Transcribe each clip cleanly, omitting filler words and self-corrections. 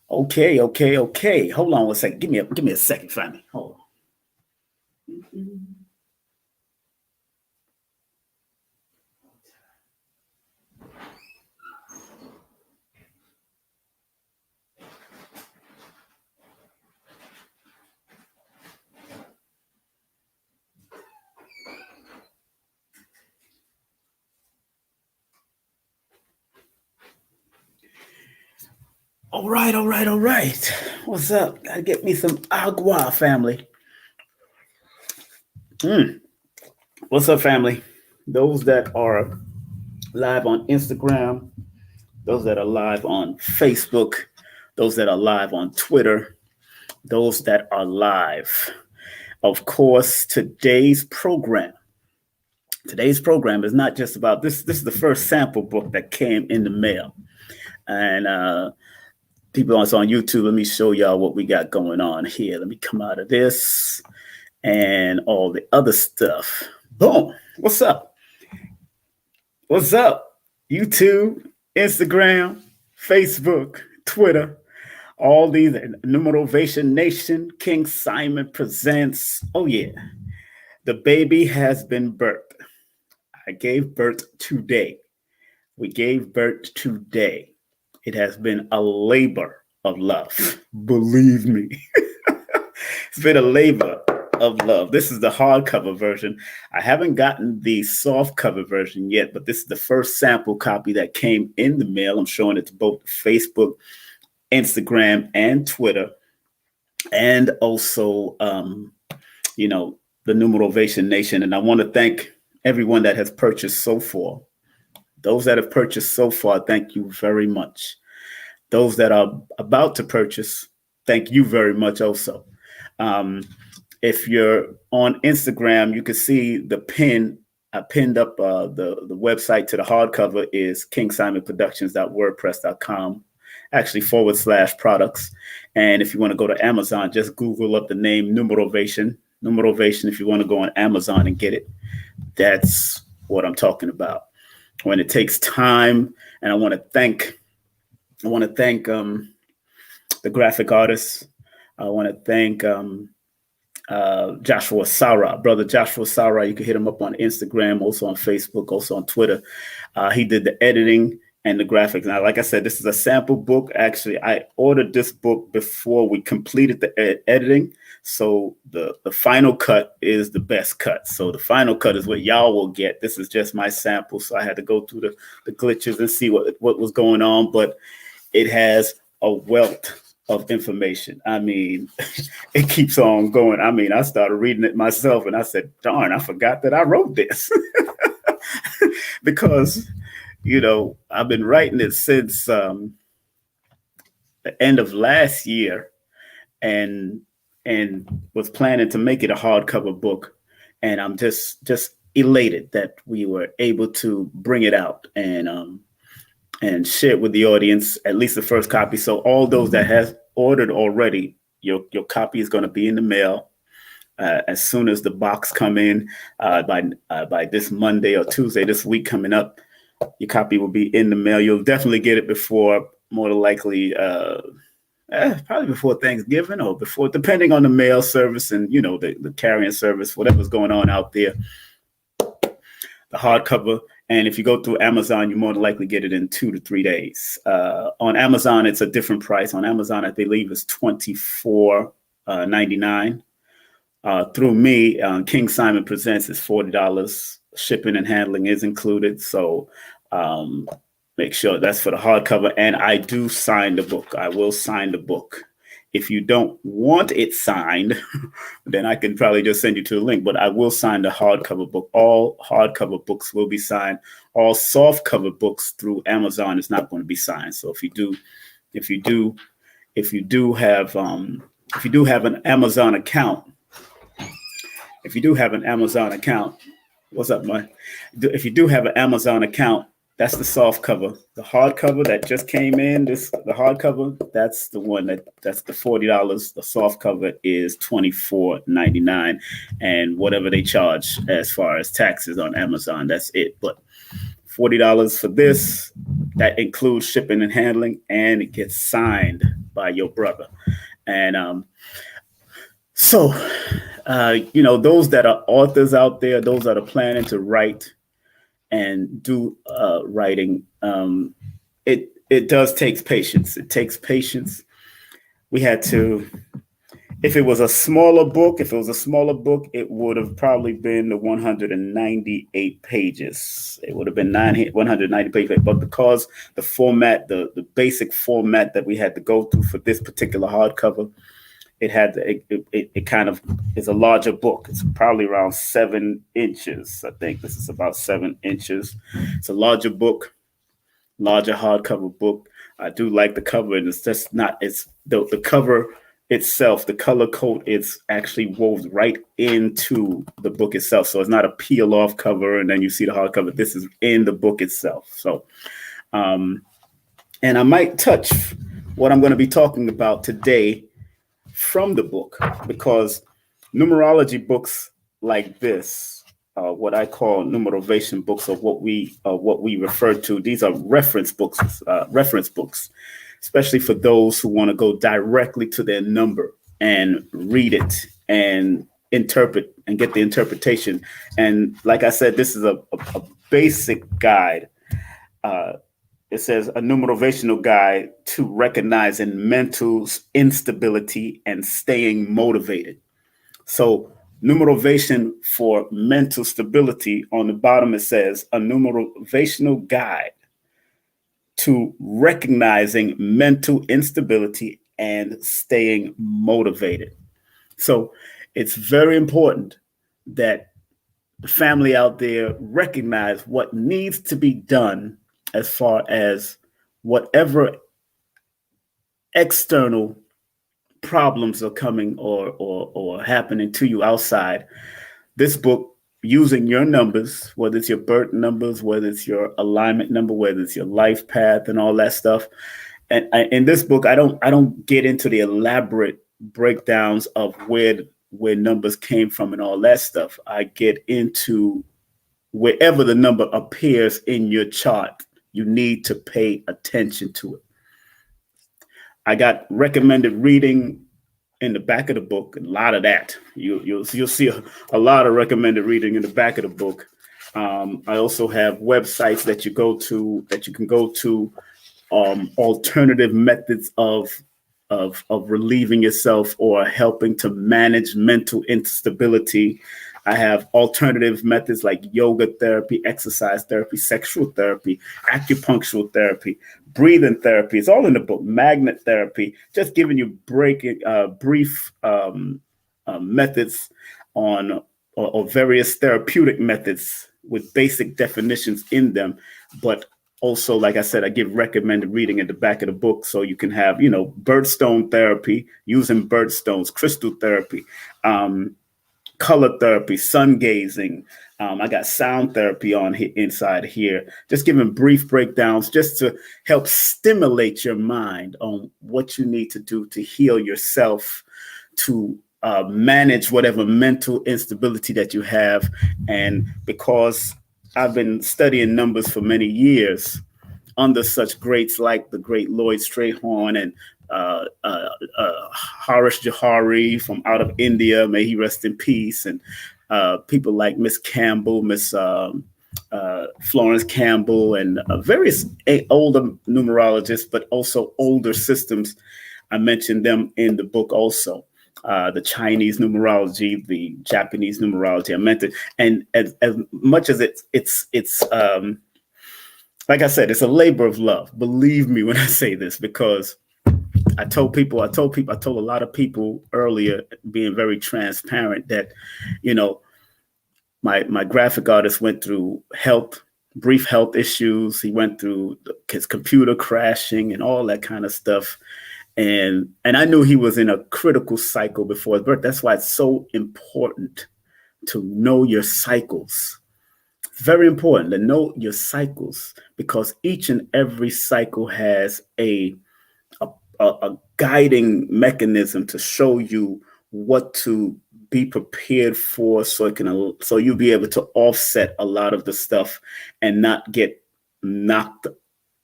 Okay. Hold on one second. Give me a second, family. Hold on. All right. What's up? Gotta get me some agua, family. What's up, family? Those that are live on Instagram, those that are live on Facebook, those that are live on Twitter, those that are live. Of course, today's program is not just about this. This is the first sample book that came in the mail. And people also on YouTube, let me show y'all what we got going on here. Let me come out of this and all the other stuff. Boom. What's up? What's up? YouTube, Instagram, Facebook, Twitter, all these, Numerovation Nation, King Simon presents. Oh, yeah. The baby has been birthed. I gave birth today. We gave birth today. It has been a labor of love. Believe me. It's been a labor of love. This is the hardcover version. I haven't gotten the soft cover version yet, but this is the first sample copy that came in the mail. I'm showing it to both Facebook, Instagram, and Twitter, and also, the Numerovation Nation. And I want to thank everyone that has purchased so far. Those that have purchased so far, thank you very much. Those that are about to purchase, thank you very much also. If you're on Instagram, you can see the pin. I pinned up the website to the hardcover is kingsimonproductions.wordpress.com, actually /products. And if you want to go to Amazon, just Google up the name Numerovation. Numerovation, if you want to go on Amazon and get it. That's what I'm talking about. When it takes time, and I want to thank the graphic artists. I want to thank Joshua Sarah, brother Joshua Sarah. You can hit him up on Instagram, also on Facebook, also on Twitter. He did the editing and the graphics. Now, like I said, this is a sample book. Actually, I ordered this book before we completed the editing. So the final cut is the best cut. So the final cut is what y'all will get. This is just my sample. So I had to go through the glitches and see what was going on. But it has a wealth of information. I mean, it keeps on going. I mean, I started reading it myself and I said, darn, I forgot that I wrote this. Because, I've been writing it since the end of last year and was planning to make it a hardcover book. And I'm just elated that we were able to bring it out and share it with the audience, at least the first copy. So all those that have ordered already, your copy is going to be in the mail as soon as the box come in by this Monday or Tuesday, this week coming up. Your copy will be in the mail. You'll definitely get it before, more than likely, probably before Thanksgiving or before, depending on the mail service and, the carrying service, whatever's going on out there. The hardcover. And if you go through Amazon, you more than likely get it in 2 to 3 days. On Amazon, it's a different price. On Amazon, I believe it's $24.99. Through me, King Simon Presents is $40. Shipping and handling is included. So make sure that's for the hardcover. And I do sign the book. I will sign the book. If you don't want it signed, then I can probably just send you to the link. But I will sign the hardcover book. All hardcover books will be signed. All soft cover books through Amazon is not going to be signed. So if you do have an Amazon account, what's up, man? If you do have an Amazon account, that's the soft cover. The hardcover that just came in, the hardcover, that's the one that's the $40. The soft cover is $24.99, and whatever they charge as far as taxes on Amazon, that's it. But $40 for this, that includes shipping and handling, and it gets signed by your brother. And so, those that are authors out there, those that are planning to write and do writing, it does take patience. It takes patience. We had to. If it was a smaller book, it would have probably been the 198 pages. It would have been 190 pages. But because the format, the basic format that we had to go through for this particular hardcover, it kind of is a larger book. It's probably around 7 inches. I think this is about 7 inches. It's a larger book, larger hardcover book. I do like the cover, and it's just not. It's the cover itself, the color code, it's actually wove right into the book itself. So it's not a peel off cover and then you see the hardcover. This is in the book itself. So, and I might touch what I'm going to be talking about today from the book, because numerology books like this, what I call numerovation books, or what we refer to, these are reference books, especially for those who want to go directly to their number and read it and interpret and get the interpretation. And like I said, this is a basic guide. It says a numerovational guide to recognizing mental instability and staying motivated. So numerovation for mental stability, on the bottom it says a numerovational guide to recognizing mental instability and staying motivated. So it's very important that the family out there recognize what needs to be done as far as whatever external problems are coming or happening to you outside. This book, using your numbers, whether it's your birth numbers, whether it's your alignment number, whether it's your life path and all that stuff. And in this book, I don't get into the elaborate breakdowns of where numbers came from and all that stuff. I get into wherever the number appears in your chart, you need to pay attention to it. I got recommended reading in the back of the book, a lot of that. You'll see a lot of recommended reading in the back of the book. I also have websites that you can go to, alternative methods of relieving yourself or helping to manage mental instability. I have alternative methods like yoga therapy, exercise therapy, sexual therapy, acupunctural therapy, breathing therapy. It's all in the book. Magnet therapy, just giving you brief methods on or various therapeutic methods with basic definitions in them. But also, like I said, I give recommended reading at the back of the book, so you can have, birthstone therapy, using birthstones, crystal therapy, color therapy, sun gazing. I got sound therapy on inside here, just giving brief breakdowns just to help stimulate your mind on what you need to do to heal yourself, to manage whatever mental instability that you have. And because I've been studying numbers for many years under such greats like the great Lloyd Strayhorn and Harish Johari from out of India, may he rest in peace, and people like Miss Campbell, Miss Florence Campbell, and various older numerologists, but also older systems. I mentioned them in the book also. The Chinese numerology, the Japanese numerology, I meant it. And as much as it's like I said, it's a labor of love. Believe me when I say this, because I told a lot of people earlier, being very transparent, that, my graphic artist went through brief health issues. He went through his computer crashing and all that kind of stuff. And I knew he was in a critical cycle before his birth. That's why it's so important to know your cycles. Very important to know your cycles, because each and every cycle has a guiding mechanism to show you what to be prepared for, so you'll be able to offset a lot of the stuff and not get knocked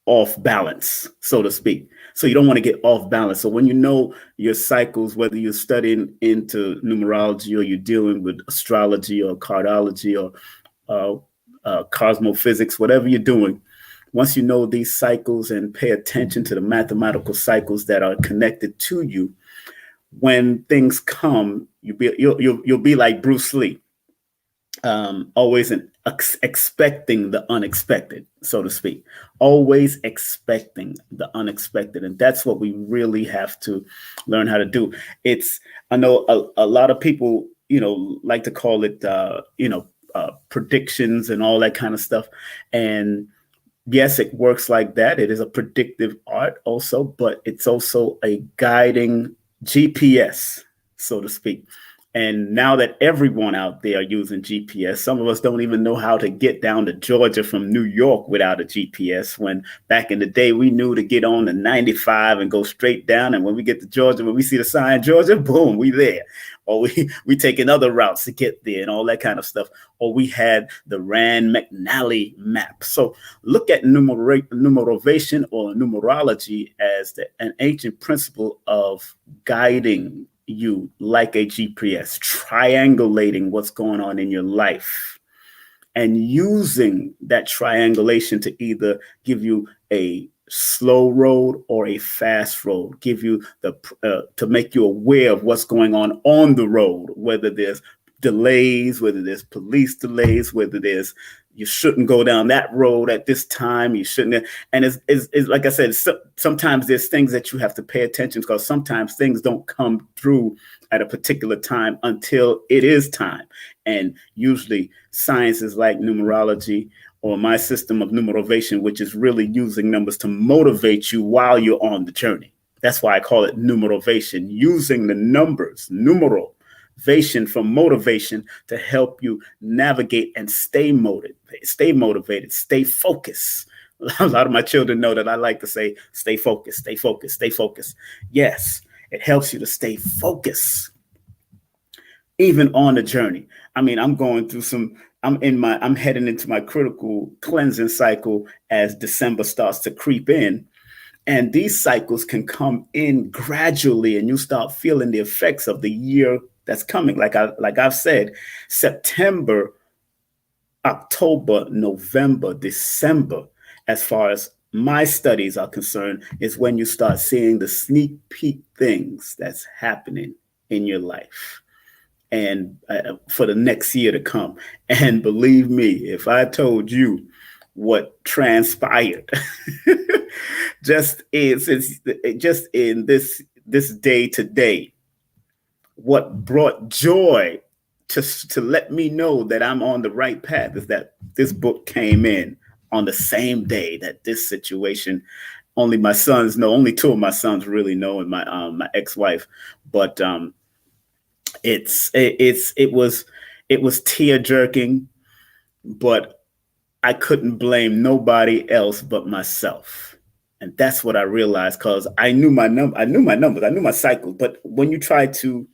off balance, so to speak. So you don't want to get off balance. So when you know your cycles, whether you're studying into numerology or you're dealing with astrology or cardology or cosmophysics, whatever you're doing, once you know these cycles and pay attention to the mathematical cycles that are connected to you, when things come, you'll be like Bruce Lee, always expecting the unexpected, so to speak, always expecting the unexpected. And that's what we really have to learn how to do. I know a lot of people, like to call it, predictions and all that kind of stuff. And yes, it works like that. It is a predictive art also, but it's also a guiding GPS, so to speak. And now that everyone out there are using GPS, some of us don't even know how to get down to Georgia from New York without a GPS. When back in the day, we knew to get on the 95 and go straight down. And when we get to Georgia, when we see the sign Georgia, boom, we there. Or we taking other routes to get there and all that kind of stuff. Or we had the Rand McNally map. So look at numerovation or numerology as an ancient principle of guiding you like a GPS, triangulating what's going on in your life and using that triangulation to either give you a slow road or a fast road, give you to make you aware of what's going on the road, whether there's delays, whether there's police delays, whether there's you shouldn't go down that road at this time. You shouldn't. And it's like I said, sometimes there's things that you have to pay attention because sometimes things don't come through at a particular time until it is time. And usually sciences like numerology or my system of numerovation, which is really using numbers to motivate you while you're on the journey. That's why I call it numerovation, using the numbers, numerovation from motivation to help you navigate and stay motivated, stay focused. A lot of my children know that I like to say, stay focused, stay focused, stay focused. Yes, it helps you to stay focused, even on the journey. I mean, I'm heading into my critical cleansing cycle as December starts to creep in. And these cycles can come in gradually and you start feeling the effects of the year that's coming. Like I've said, September, October, November, December, as far as my studies are concerned, is when you start seeing the sneak peek things that's happening in your life and for the next year to come. And believe me, if I told you what transpired just in this day to day, what brought joy to let me know that I'm on the right path is that this book came in on the same day that this situation. Only my sons know. Only two of my sons really know, and my ex-wife. But it was tear jerking, but I couldn't blame nobody else but myself. And that's what I realized, because I knew my numbers, I knew my cycles. But when you try to,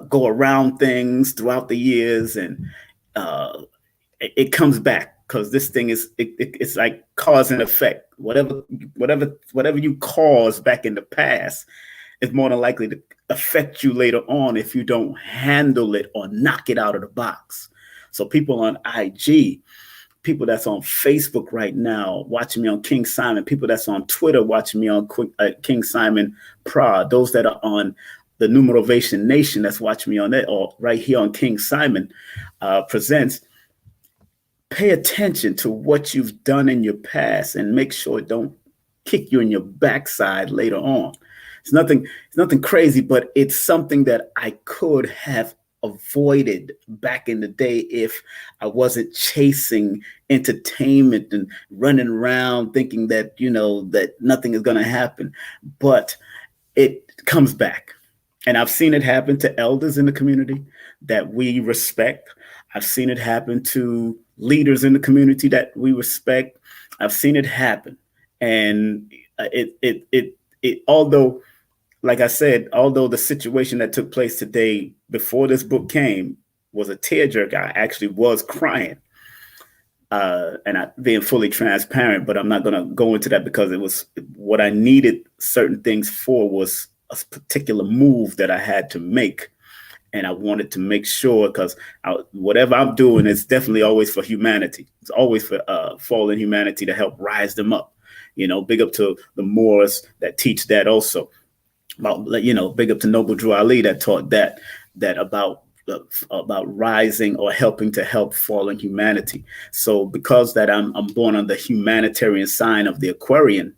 go around things throughout the years, and it comes back, because this thing it's like cause and effect. Whatever you caused back in the past is more than likely to affect you later on if you don't handle it or knock it out of the box. So people on IG, people that's on Facebook right now watching me on King Simon, people that's on Twitter watching me on King Simon Pra, those that are on the Numerovation Nation that's watching me on that, or right here on King Simon Presents, pay attention to what you've done in your past and make sure it don't kick you in your backside later on. It's nothing crazy, but it's something that I could have avoided back in the day if I wasn't chasing entertainment and running around thinking that, that nothing is going to happen. But it comes back. And I've seen it happen to elders in the community that we respect. I've seen it happen to leaders in the community that we respect. I've seen it happen. And although, like I said, although the situation that took place today before this book came was a tearjerker, I actually was crying. and I being fully transparent, but I'm not going to go into that because it was what I needed certain things for was a particular move that I had to make. And I wanted to make sure, because whatever I'm doing is definitely always for humanity. It's always for fallen humanity to help rise them up. You know, big up to the Moors that teach that also. You know, big up to Noble Drew Ali that taught that about rising or helping to help fallen humanity. So because that I'm born on the humanitarian sign of the Aquarian,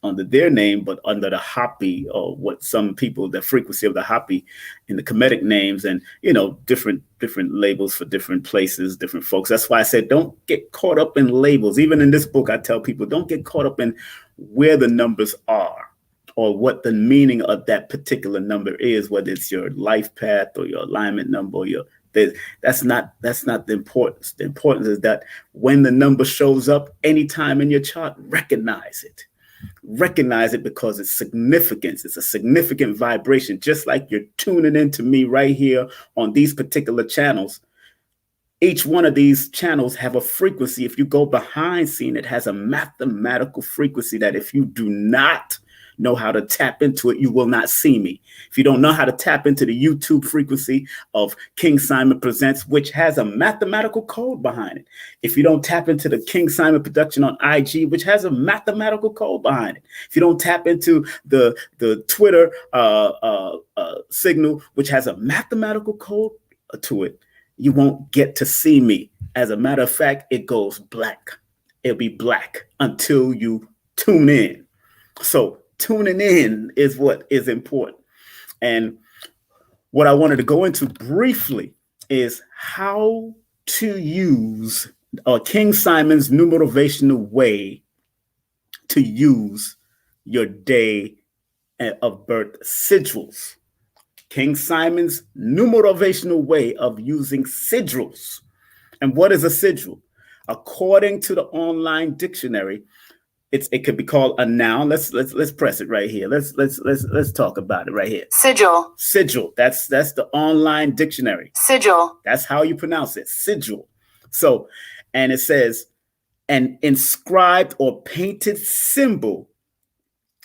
under their name, but under the Hopi, or what some people, the frequency of the Hopi in the Kemetic names, and, you know, different labels for different places, different folks. That's why I said, don't get caught up in labels. Even in this book, I tell people, don't get caught up in where the numbers are or what the meaning of that particular number is, whether it's your life path or your alignment number or that's not the importance. The importance is that when the number shows up anytime in your chart, recognize it. Recognize it because it's significance. It's a significant vibration, just like you're tuning into me right here on these particular channels. Each one of these channels have a frequency. If you go behind scene, it has a mathematical frequency that if you do not know how to tap into it, you will not see me. If you don't know how to tap into the YouTube frequency of King Simon Presents, which has a mathematical code behind it. If you don't tap into the King Simon production on IG, which has a mathematical code behind it. If you don't tap into the Twitter signal, which has a mathematical code to it, you won't get to see me. As a matter of fact, it goes black. It'll be black until you tune in. So tuning in is what is important. And what I wanted to go into briefly is how to use King Simon's numerovational way to use your day of birth sigils. King Simon's numerovational way of using sigils. And what is a sigil? According to the online dictionary, it could be called a noun. Let's press it right here. Let's talk about it right here. Sigil. Sigil. That's the online dictionary. Sigil. That's how you pronounce it. Sigil. So, and it says an inscribed or painted symbol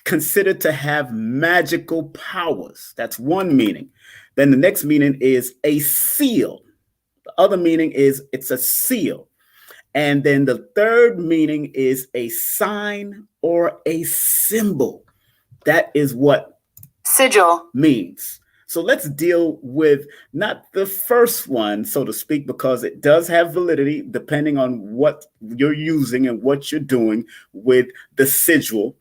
considered to have magical powers. That's one meaning. Then the next meaning is a seal. The other meaning is it's a seal. And then the third meaning is a sign or a symbol. That is what sigil means. So let's deal with not the first one, so to speak, because it does have validity depending on what you're using and what you're doing with the sigil.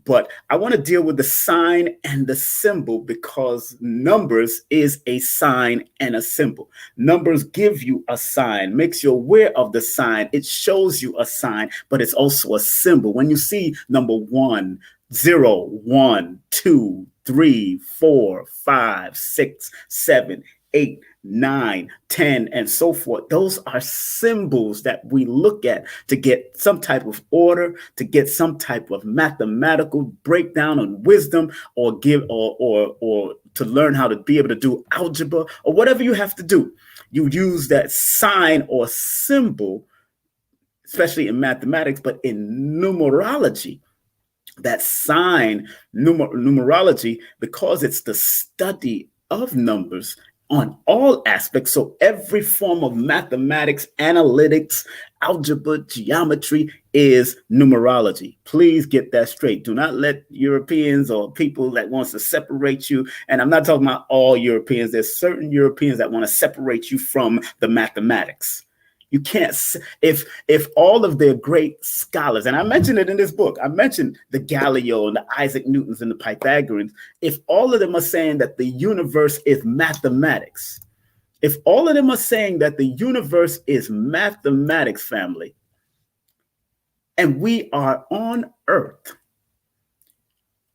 But I want to deal with the sign and the symbol because numbers is a sign and a symbol. Numbers give you a sign, makes you aware of the sign. It shows you a sign, but it's also a symbol. When you see number 1, 0, 1, 2, 3, 4, 5, 6, 7, 8, 9, 10, and so forth. Those are symbols that we look at to get some type of order, to get some type of mathematical breakdown on wisdom, or give or to learn how to be able to do algebra or whatever you have to do. You use that sign or symbol, especially in mathematics, but in numerology, that sign, numerology, because it's the study of numbers on all aspects. So every form of mathematics, analytics, algebra, geometry is numerology. Please get that straight. Do not let Europeans or people that wants to separate you. And I'm not talking about all Europeans. There's certain Europeans that want to separate you from the mathematics. You can't, if all of their great scholars, and I mentioned it in this book, I mentioned the Galileo and the Isaac Newtons and the Pythagoreans, if all of them are saying that the universe is mathematics, if all of them are saying that the universe is mathematics, family, and we are on Earth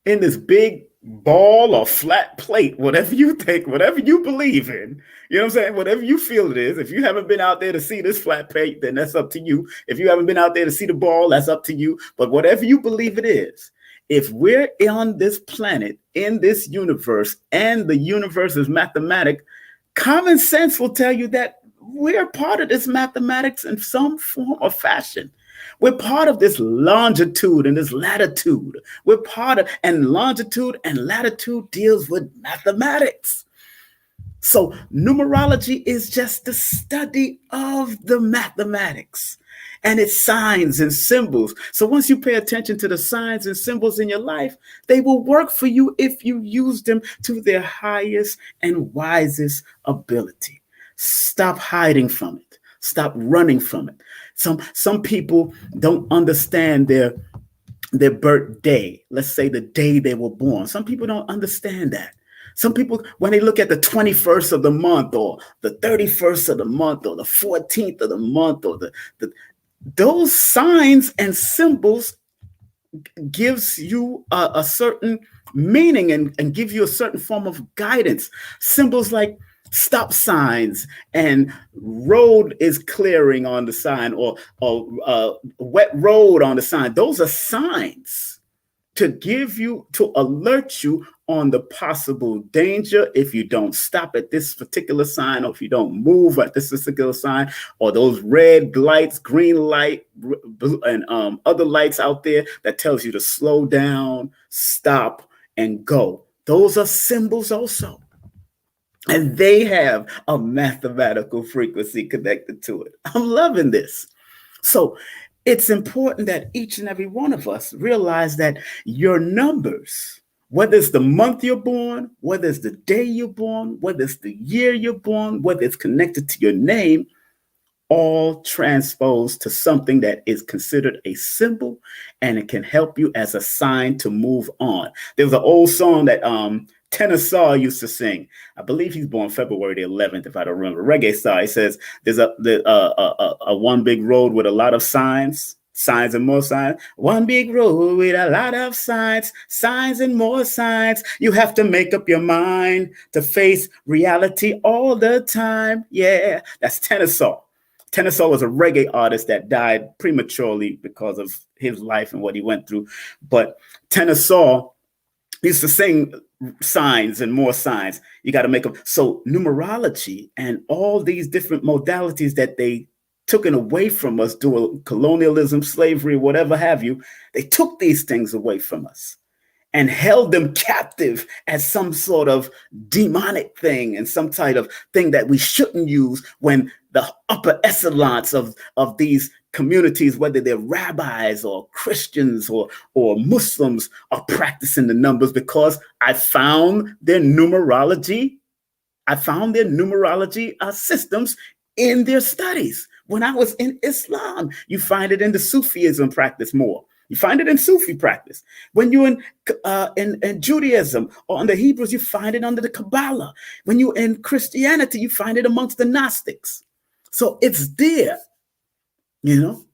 in this big ball or flat plate, whatever you think, whatever you believe in, you know what I'm saying? Whatever you feel it is. If you haven't been out there to see this flat plate, then that's up to you. If you haven't been out there to see the ball, that's up to you. But whatever you believe it is, if we're on this planet, in this universe, and the universe is mathematic, common sense will tell you that we're part of this mathematics in some form or fashion. We're part of this longitude and this latitude. We're part of, and longitude and latitude deals with mathematics. So numerology is just the study of the mathematics and its signs and symbols. So once you pay attention to the signs and symbols in your life, they will work for you if you use them to their highest and wisest ability. Stop hiding from it. Stop running from it. Some people don't understand their birthday. Let's say the day they were born. Some people don't understand that. Some people, when they look at the 21st of the month or the 31st of the month or the 14th of the month or those signs and symbols gives you a certain meaning and give you a certain form of guidance. Symbols like stop signs and road is clearing on the sign or wet road on the sign. Those are signs to alert you on the possible danger if you don't stop at this particular sign, or if you don't move at this particular sign, or those red lights, green light, and other lights out there that tells you to slow down, stop, and go. Those are symbols also. And they have a mathematical frequency connected to it. I'm loving this. So it's important that each and every one of us realize that your numbers, whether it's the month you're born, whether it's the day you're born, whether it's the year you're born, whether it's connected to your name, all transpose to something that is considered a symbol, and it can help you as a sign to move on. There was an old song that Tenor Saw used to sing. I believe he's born February the 11th, if I don't remember. Reggae Star. He says there's a one big road with a lot of signs and more signs. One big road with a lot of signs and more signs. You have to make up your mind to face reality all the time. Yeah, that's Tenor Saw. Tenor Saw was a reggae artist that died prematurely because of his life and what he went through. But Tenor Saw used to sing signs and more signs. You got to make them. So numerology and all these different modalities that they took away from us due colonialism, slavery, whatever have you, they took these things away from us and held them captive as some sort of demonic thing and some type of thing that we shouldn't use when the upper echelons of these communities, whether they're rabbis or Christians or Muslims, are practicing the numbers, because I found their numerology. I found their numerology systems in their studies. When I was in Islam, you find it in the Sufism practice more. You find it in Sufi practice. When you're in Judaism or under Hebrews, you find it under the Kabbalah. When you're in Christianity, you find it amongst the Gnostics. So it's there, you know.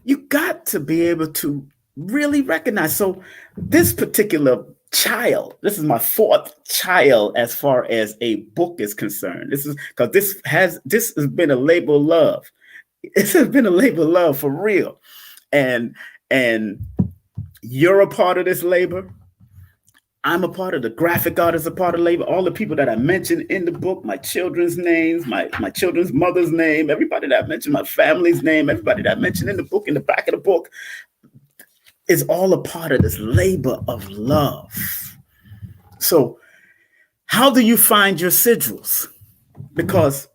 You got to be able to really recognize. So this particular child, this is my fourth child as far as a book is concerned. This is because this has been a labor of love. It has been a labor of love for real. And you're a part of this labor. I'm a part of the graphic artist, a part of labor. All the people that I mentioned in the book, my children's names, my children's mother's name, everybody that I mentioned, my family's name, everybody that I mentioned in the book, in the back of the book, is all a part of this labor of love. So how do you find your sigils? Because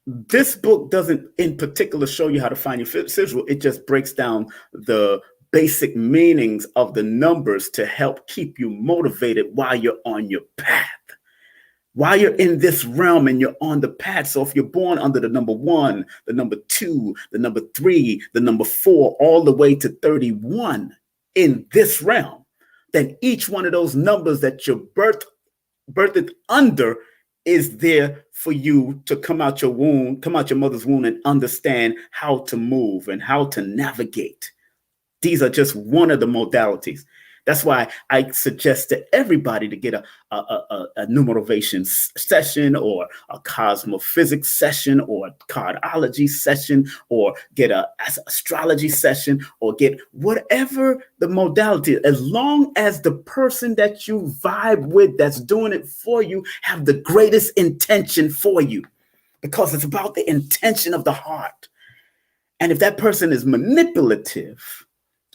this book doesn't in particular show you how to find your sigil. It just breaks down the basic meanings of the numbers to help keep you motivated while you're on your path, while you're in this realm and you're on the path. So if you're born under the number 1, the number 2, the number 3, the number 4, all the way to 31 in this realm, then each one of those numbers that you're birthed under is there for you to come out your womb, come out your mother's womb, and understand how to move and how to navigate. These are just one of the modalities. That's why I suggest to everybody to get a numerovation session, or a cosmophysics session, or a cardology session, or get a astrology session, or get whatever the modality, as long as the person that you vibe with that's doing it for you have the greatest intention for you, because it's about the intention of the heart. And if that person is manipulative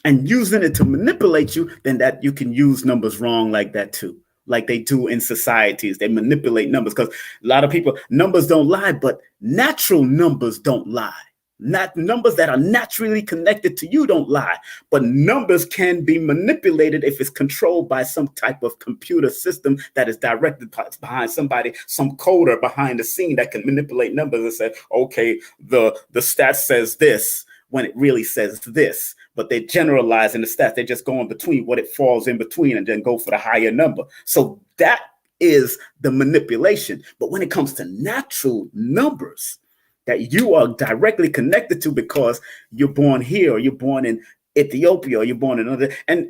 and using it to manipulate you, then that you can use numbers wrong like that too, like they do in societies. They manipulate numbers, because a lot of people, numbers don't lie, but natural numbers don't lie. Not numbers that are naturally connected to you don't lie, but numbers can be manipulated if it's controlled by some type of computer system that is directed behind somebody, some coder behind the scene that can manipulate numbers and say, okay, the stat says this when it really says this, but they generalize in the stats. They just go in between what it falls in between and then go for the higher number. So that is the manipulation. But when it comes to natural numbers that you are directly connected to, because you're born here, or you're born in Ethiopia, or you're born in another, and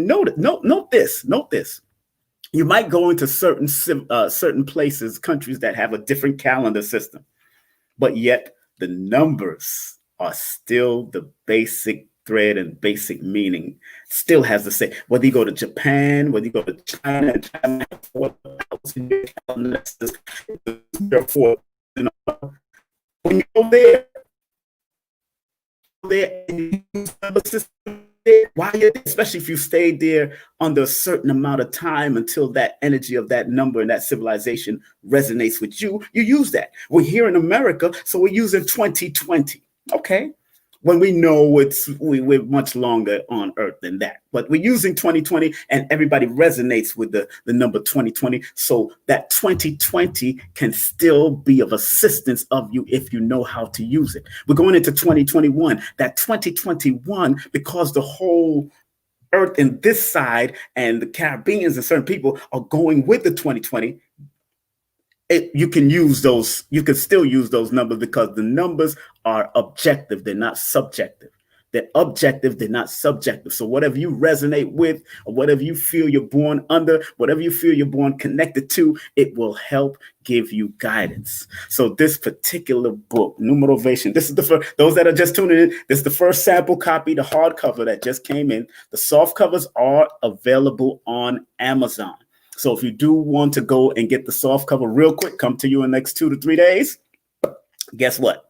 note this. You might go into certain places, countries that have a different calendar system, but yet the numbers are still the basic thread and basic meaning. Still has the same. Whether you go to Japan, whether you go to China, and China has 4,000 calendars, therefore, when you go there and you use the system there, why, especially if you stayed there under a certain amount of time until that energy of that number and that civilization resonates with you, you use that. We're here in America, so we're using 2020. Okay, when we know we're much longer on Earth than that, but we're using 2020, and everybody resonates with the number 2020. So that 2020 can still be of assistance of you if you know how to use it. We're going into 2021. That 2021, because the whole Earth in this side and the Caribbeans and certain people are going with the 2020. You can use those, you can still use those numbers, because the numbers are objective. They're not subjective. They're objective. They're not subjective. So whatever you resonate with, or whatever you feel you're born under, whatever you feel you're born connected to, it will help give you guidance. So this particular book, Numerovation, this is the first, those that are just tuning in, this is the first sample copy, the hardcover that just came in. The soft covers are available on Amazon. So if you do want to go and get the soft cover real quick, come to you in the next 2 to 3 days, guess what?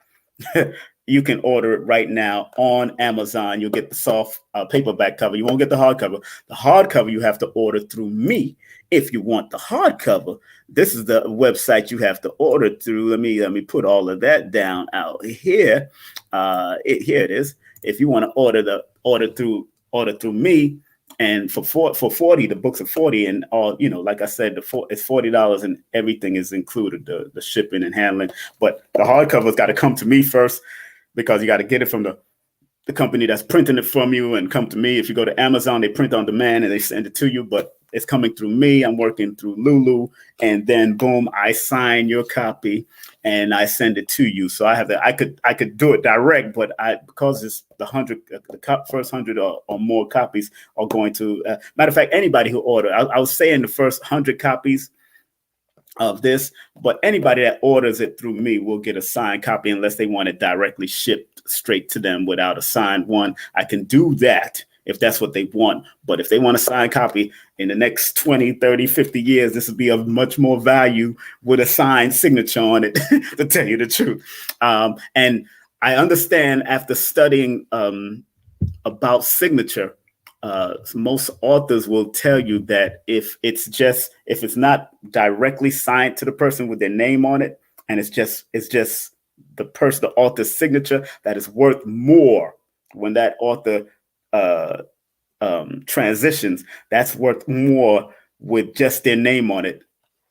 You can order it right now on Amazon. You'll get the soft paperback cover. You won't get the hardcover. The hardcover you have to order through me. If you want the hardcover, this is the website you have to order through. Let me put all of that down out here. Here it is. If you want to order through me. And for 40, the books are 40, and all, like I said, it's $40 and everything is included, the shipping and handling. But the hardcover's got to come to me first, because you got to get it from the company that's printing it from you and come to me. If you go to Amazon, they print on demand and they send it to you, but it's coming through me. I'm working through Lulu, and then boom, I sign your copy and I send it to you. So I could do it direct, but because it's the first 100 or more copies are going to, matter of fact, anybody who order, I was saying the first 100 copies of this, but anybody that orders it through me will get a signed copy, unless they want it directly shipped straight to them without a signed one. I can do that if that's what they want. But if they want a signed copy in the next 20, 30, 50 years, this will be of much more value with a signed signature on it, to tell you the truth. And I understand, after studying about signature, most authors will tell you that if it's not directly signed to the person with their name on it, and it's just the author's signature, that is worth more when that author transitions. That's worth more with just their name on it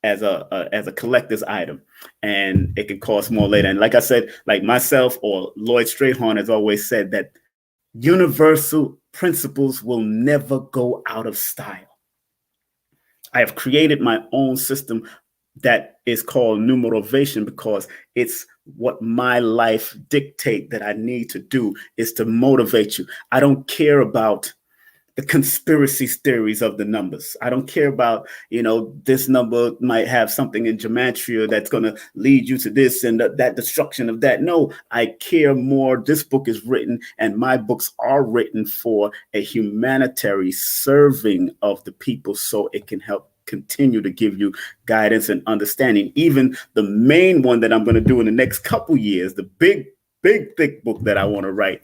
as a collector's item, and it can cost more later. And like I said, like myself or Lloyd Strayhorn has always said, that universal principles will never go out of style. I have created my own system that is called Numerovation, because it's what my life dictate that I need to do, is to motivate you. I don't care about the conspiracy theories of the numbers. I don't care about, this number might have something in gematria that's going to lead you to this and that destruction of that. No, I care more. This book is written, and my books are written for a humanitarian serving of the people, so it can help continue to give you guidance and understanding. Even the main one that I'm going to do in the next couple years, the big, thick book that I want to write,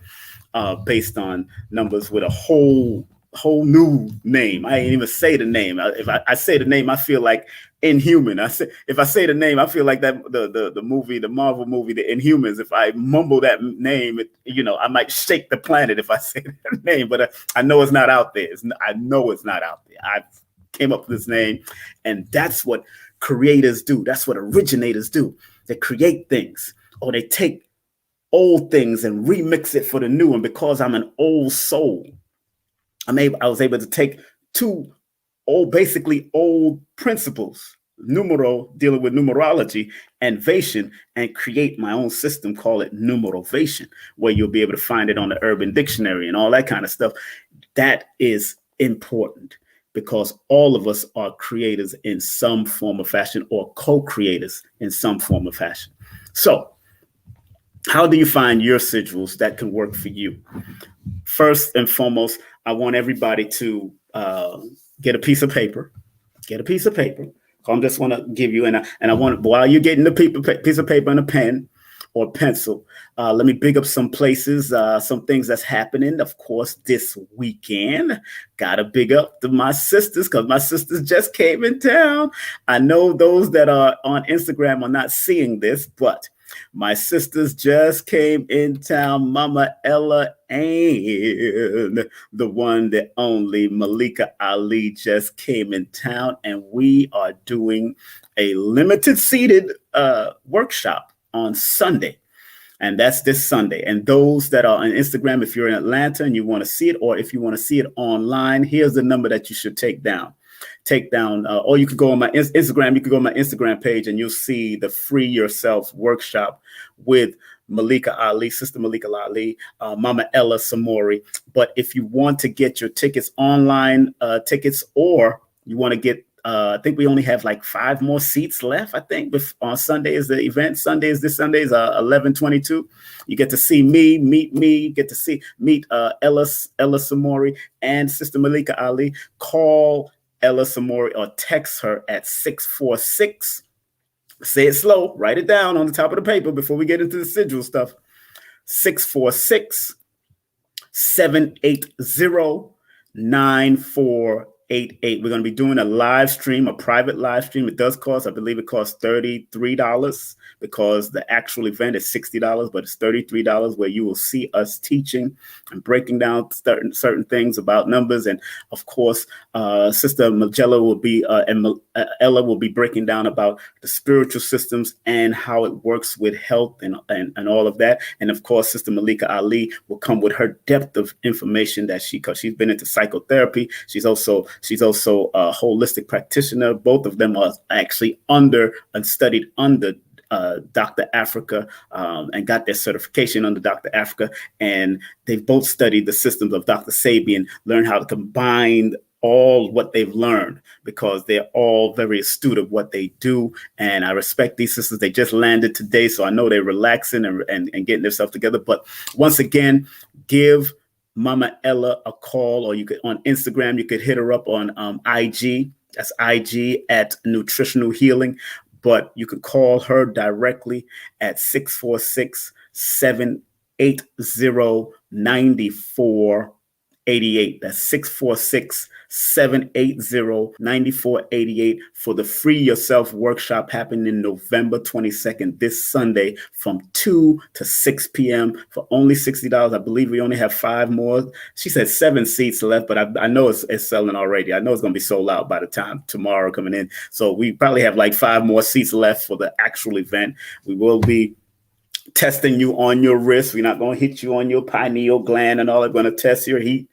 based on numbers with a whole new name. I ain't even say the name. If I say the name, I feel like Inhuman. If I say the name, I feel like that the movie, the Marvel movie, the Inhumans. If I mumble that name, I might shake the planet if I say that name. But I know it's not out there. I know it's not out there. I came up with this name, and that's what creators do. That's what originators do. They create things, or they take old things and remix it for the new. And because I'm an old soul, I was able to take two basically old principles, dealing with numerology, and Vation, and create my own system, call it Numerovation, where you'll be able to find it on the Urban Dictionary and all that kind of stuff. That is important, because all of us are creators in some form or fashion, or co-creators in some form or fashion. So how do you find your sigils that can work for you? First and foremost, I want everybody to get a piece of paper. I'm just want to give you, and I want, while you're getting the piece of paper and a pen or pencil, let me big up some places, some things that's happening. Of course, this weekend, gotta big up to my sisters, because my sisters just came in town. I know those that are on Instagram are not seeing this, but my sisters just came in town. Mama Ella and the one, the only Malika Ali just came in town, and we are doing a limited seated workshop on Sunday. And that's this Sunday. And those that are on Instagram, if you're in Atlanta and you want to see it, or if you want to see it online, here's the number that you should take down. Or you could go on my Instagram. You could go on my Instagram page, and you'll see the Free Yourself workshop with Malika Ali, Sister Malika Ali, Mama Ella Samori. But if you want to get your tickets, online tickets, or you want to get, I think we only have like 5 more seats left. I think on Sunday is the event. This Sunday is 11/22. You get to see me, meet me, get to meet Ella Samori and Sister Malika Ali. Call Ella Samori or text her at 646. Say it slow. Write it down on the top of the paper before we get into the sigil stuff. 646-780-9488. We're going to be doing a live stream, a private live stream. It does cost, I believe it costs $33, because the actual event is $60, but it's $33, where you will see us teaching and breaking down certain things about numbers. And of course, Sister Magella will be, and Ella will be breaking down about the spiritual systems and how it works with health and all of that. And of course, Sister Malika Ali will come with her depth of information because she's been into psychotherapy. She's also a holistic practitioner. Both of them are actually studied under Dr. Africa, and got their certification under Dr. Africa. And they've both studied the systems of Dr. Sabian, learn how to combine all what they've learned, because they're all very astute of what they do. And I respect these sisters. They just landed today, so I know they're relaxing and getting themselves together. But once again, give Mama Ella a call, or you could on Instagram, you could hit her up on IG. That's IG at Nutritional Healing. But you could call her directly at 646-780-9488. That's 646-780-9488 for the Free Yourself workshop happening November 22nd, this Sunday, from 2 to 6 p.m. for only $60. I believe we only have 5 more. She said 7 seats left, but I know it's selling already. I know it's going to be sold out by the time tomorrow coming in. So we probably have like 5 more seats left for the actual event. We will be testing you on your wrist. We're not going to hit you on your pineal gland and all. We're going to test your heat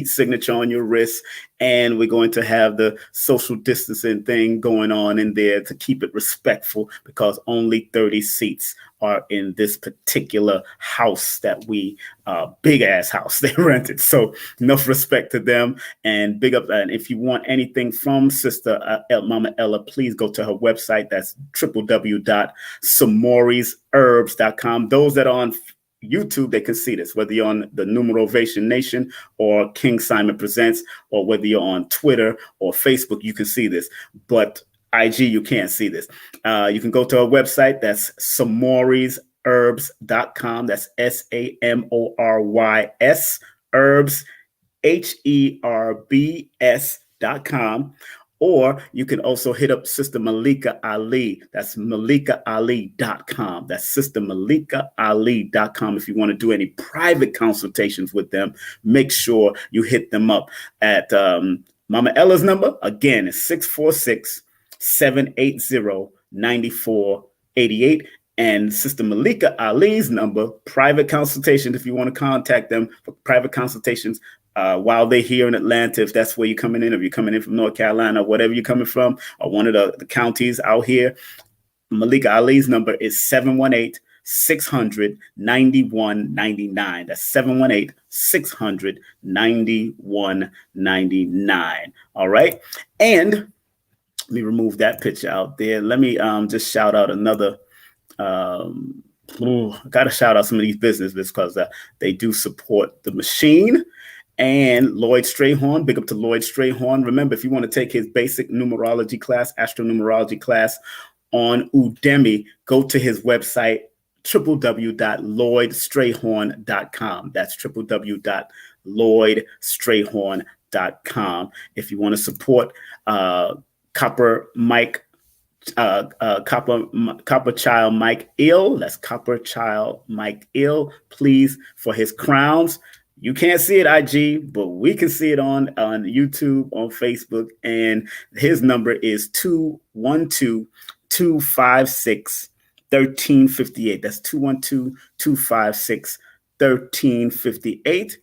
signature on your wrist. And we're going to have the social distancing thing going on in there to keep it respectful, because only 30 seats are in this particular house that we, big ass house they rented. So enough respect to them, and big up. And if you want anything from Sister Mama Ella, please go to her website. That's www.samorisherbs.com. Those that are on YouTube, they can see this, whether you're on the Numerovation Nation or King Simon Presents, or whether you're on Twitter or Facebook, you can see this. But IG, you can't see this. You can go to our website. That's samorisherbs.com. That's SAMORYS herbs, HERBS.com. Or you can also hit up Sister Malika Ali. That's malikaali.com. That's Sister malikaali.com. If you want to do any private consultations with them, make sure you hit them up at Mama Ella's number. Again, it's 646-780-9488. And Sister Malika Ali's number, private consultation, if you want to contact them for private consultations while they're here in Atlanta, if that's where you're coming in, if you're coming in from North Carolina, whatever you're coming from, or one of the counties out here, Malika Ali's number is 718-600-9199. That's 718-600-9199. All right. And let me remove that picture out there. Let me just shout out another. I got to shout out some of these businesses because they do support the machine. And Lloyd Strayhorn, big up to Lloyd Strayhorn. Remember, if you want to take his basic numerology class, astronumerology class on Udemy, go to his website, www.lloydstrayhorn.com. That's www.lloydstrayhorn.com. If you want to support Copper Child Mike Ill, that's Copper Child Mike Ill, please, for his crowns. You can't see it IG, but we can see it on YouTube, on Facebook, and his number is 212-256-1358. That's 212-256-1358.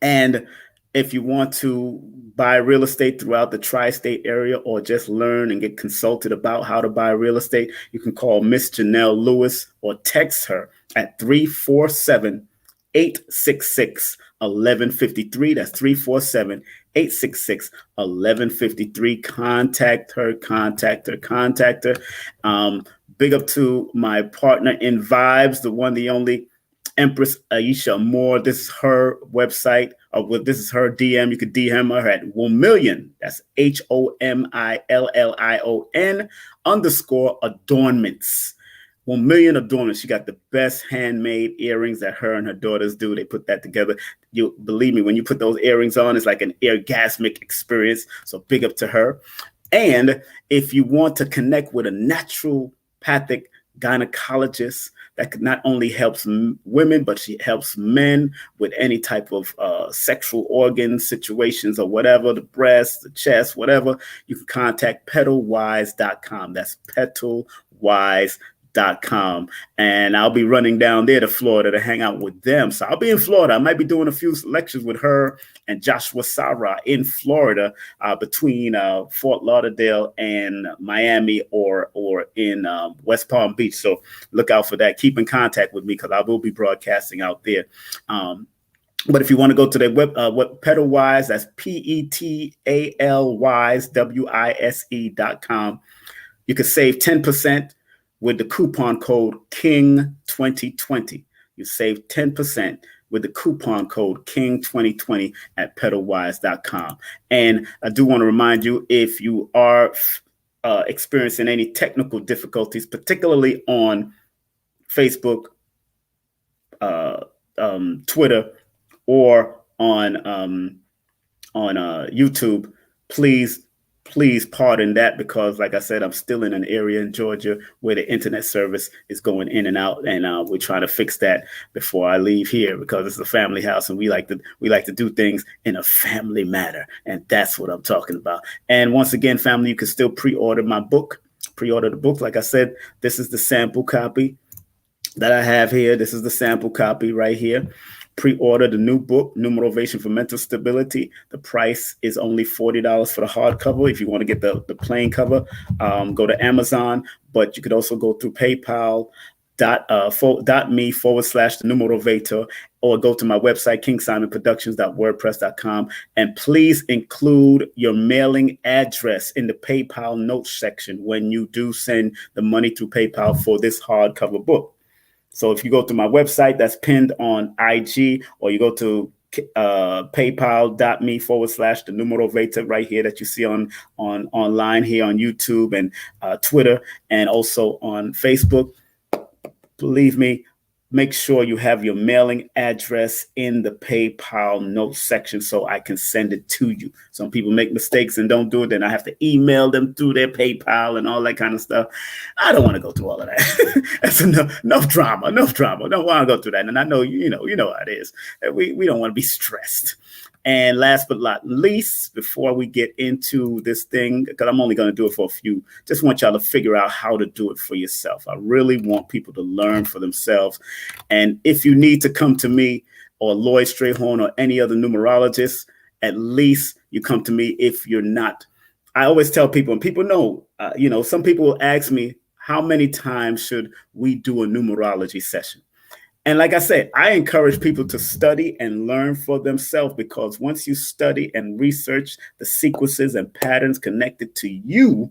And if you want to buy real estate throughout the tri-state area, or just learn and get consulted about how to buy real estate, you can call Miss Janelle Lewis or text her at 347-866-1153. That's 347-866-1153. Contact her. Big up to my partner in Vibes, the one, the only, Empress Aisha Moore. This is her website. This is her DM. You could DM her at 1,000,000. That's HOMILLION_adornments. 1,000,000 adornments. She got the best handmade earrings that her and her daughters do. They put that together. You believe me, when you put those earrings on, it's like an orgasmic experience. So big up to her. And if you want to connect with a naturopathic gynecologist that not only helps women, but she helps men with any type of sexual organ situations or whatever, the breast, the chest, whatever, you can contact petalwise.com. That's petalwise.com. And I'll be running down there to Florida to hang out with them. So I'll be in Florida. I might be doing a few lectures with her and Joshua Sarah in Florida, between Fort Lauderdale and Miami, or in West Palm Beach. So look out for that. Keep in contact with me because I will be broadcasting out there. But if you want to go to their Petalwise, that's PETALWISE.com. You can save 10% with the coupon code KING2020. You save 10% with the coupon code KING2020 at petalwise.com. And I do want to remind you, if you are experiencing any technical difficulties, particularly on Facebook, Twitter, or on YouTube, please pardon that, because like I said, I'm still in an area in Georgia where the internet service is going in and out, and we're trying to fix that before I leave here, because it's a family house and we like to do things in a family manner, and that's what I'm talking about. And once again, family, you can still pre-order my book. Pre-order the book. Like I said, this is the sample copy that I have here. This is the sample copy right here. Pre-order the new book, Numerovation for Mental Stability. The price is only $40 for the hardcover. If you want to get the plain cover, go to Amazon, but you could also go through PayPal. .me/the Numerovator, or go to my website, kingsimonproductions.wordpress.com, and please include your mailing address in the PayPal notes section when you do send the money through PayPal for this hardcover book. So if you go to my website, that's pinned on IG, or you go to paypal.me/the Numerovator right here that you see on online here on YouTube and Twitter, and also on Facebook. Believe me, make sure you have your mailing address in the PayPal notes section so I can send it to you. Some people make mistakes and don't do it. Then I have to email them through their PayPal and all that kind of stuff. I don't want to go through all of that. That's enough drama. Don't want to go through that. And I know, you know how it is. We don't want to be stressed. And last but not least, before we get into this thing, because I'm only going to do it for a few, just want y'all to figure out how to do it for yourself. I really want people to learn for themselves. And if you need to come to me or Lloyd Strayhorn or any other numerologist, at least you come to me if you're not. I always tell people, and people know, some people will ask me, how many times should we do a numerology session? And like I said, I encourage people to study and learn for themselves, because once you study and research the sequences and patterns connected to you,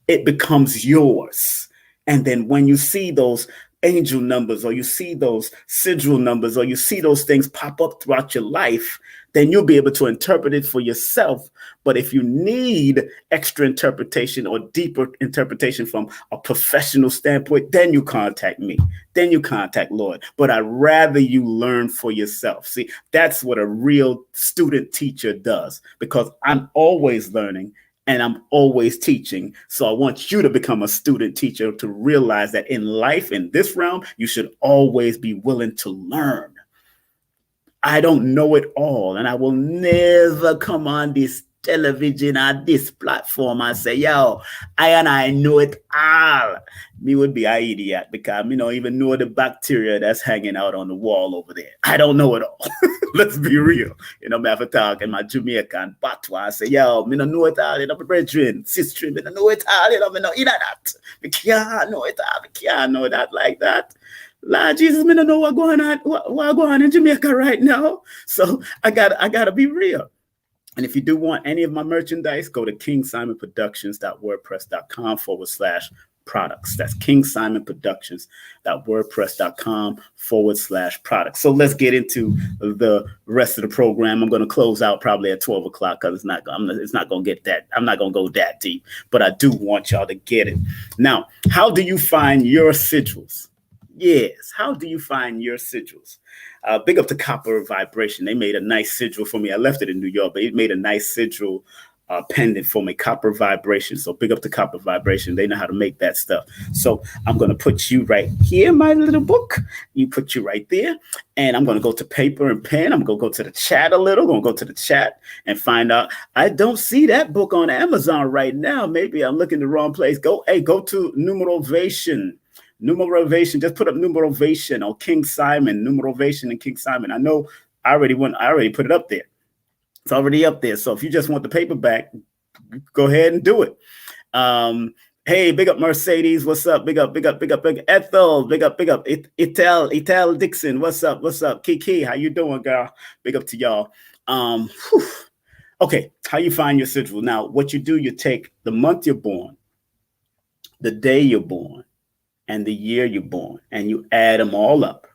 it becomes yours. And then when you see those angel numbers, or you see those sigil numbers, or you see those things pop up throughout your life, then you'll be able to interpret it for yourself. But if you need extra interpretation or deeper interpretation from a professional standpoint, then you contact me. Then you contact Lloyd. But I'd rather you learn for yourself. See, that's what a real student teacher does, because I'm always learning and I'm always teaching. So I want you to become a student teacher, to realize that in life, in this realm, you should always be willing to learn. I don't know it all, and I will never come on this television or this platform and say, yo, I know it all. Me would be an idiot, because me don't even know the bacteria that's hanging out on the wall over there. I don't know it all. Let's be real. Me have to talk in my Jamaican patois and say, yo, me don't know it all. My brethren, sister, me don't know it all. Me don't know that. Me can't know it all. Me can't know that like that. Lord Jesus, me don't know what's going on in Jamaica right now. So I gotta be real. And if you do want any of my merchandise, go to kingsimonproductions.wordpress.com/products. That's kingsimonproductions.wordpress.com/products. So let's get into the rest of the program. I'm going to close out probably at 12 o'clock, because it's not going to get that. I'm not going to go that deep, but I do want y'all to get it. Now, how do you find your sigils? Yes. How do you find your sigils? Big up to Copper Vibration. They made a nice sigil for me. I left it in New York, but it made a nice sigil pendant for me, Copper Vibration. So big up to Copper Vibration. They know how to make that stuff. So I'm going to put you right here, my little book. You put you right there. And I'm going to go to paper and pen. I'm going to go to the chat a little. I'm going to go to the chat and find out. I don't see that book on Amazon right now. Maybe I'm looking the wrong place. Go to Numerovation. Numerovation, just put up Numerovation or King Simon, Numerovation and King Simon. I know I already put it up there. It's already up there. So if you just want the paperback, go ahead and do it. Hey, big up Mercedes. What's up? Big up Ethel. Big up Ital Dixon. What's up? Kiki, how you doing, girl? Big up to y'all. Okay, how you find your sigil. Now, what you do, you take the month you're born, the day you're born, and the year you're born, and you add them all up.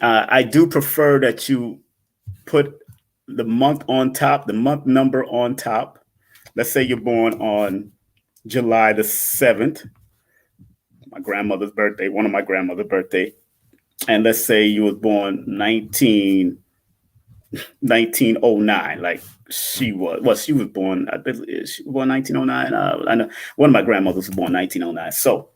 I do prefer that you put the month on top, the month number on top. Let's say you're born on July the 7th, my grandmother's birthday, one of my grandmother's birthday. And let's say you was born 1909, like she was. Well, she was born, I believe she was born 1909. I know one of my grandmothers was born 1909. So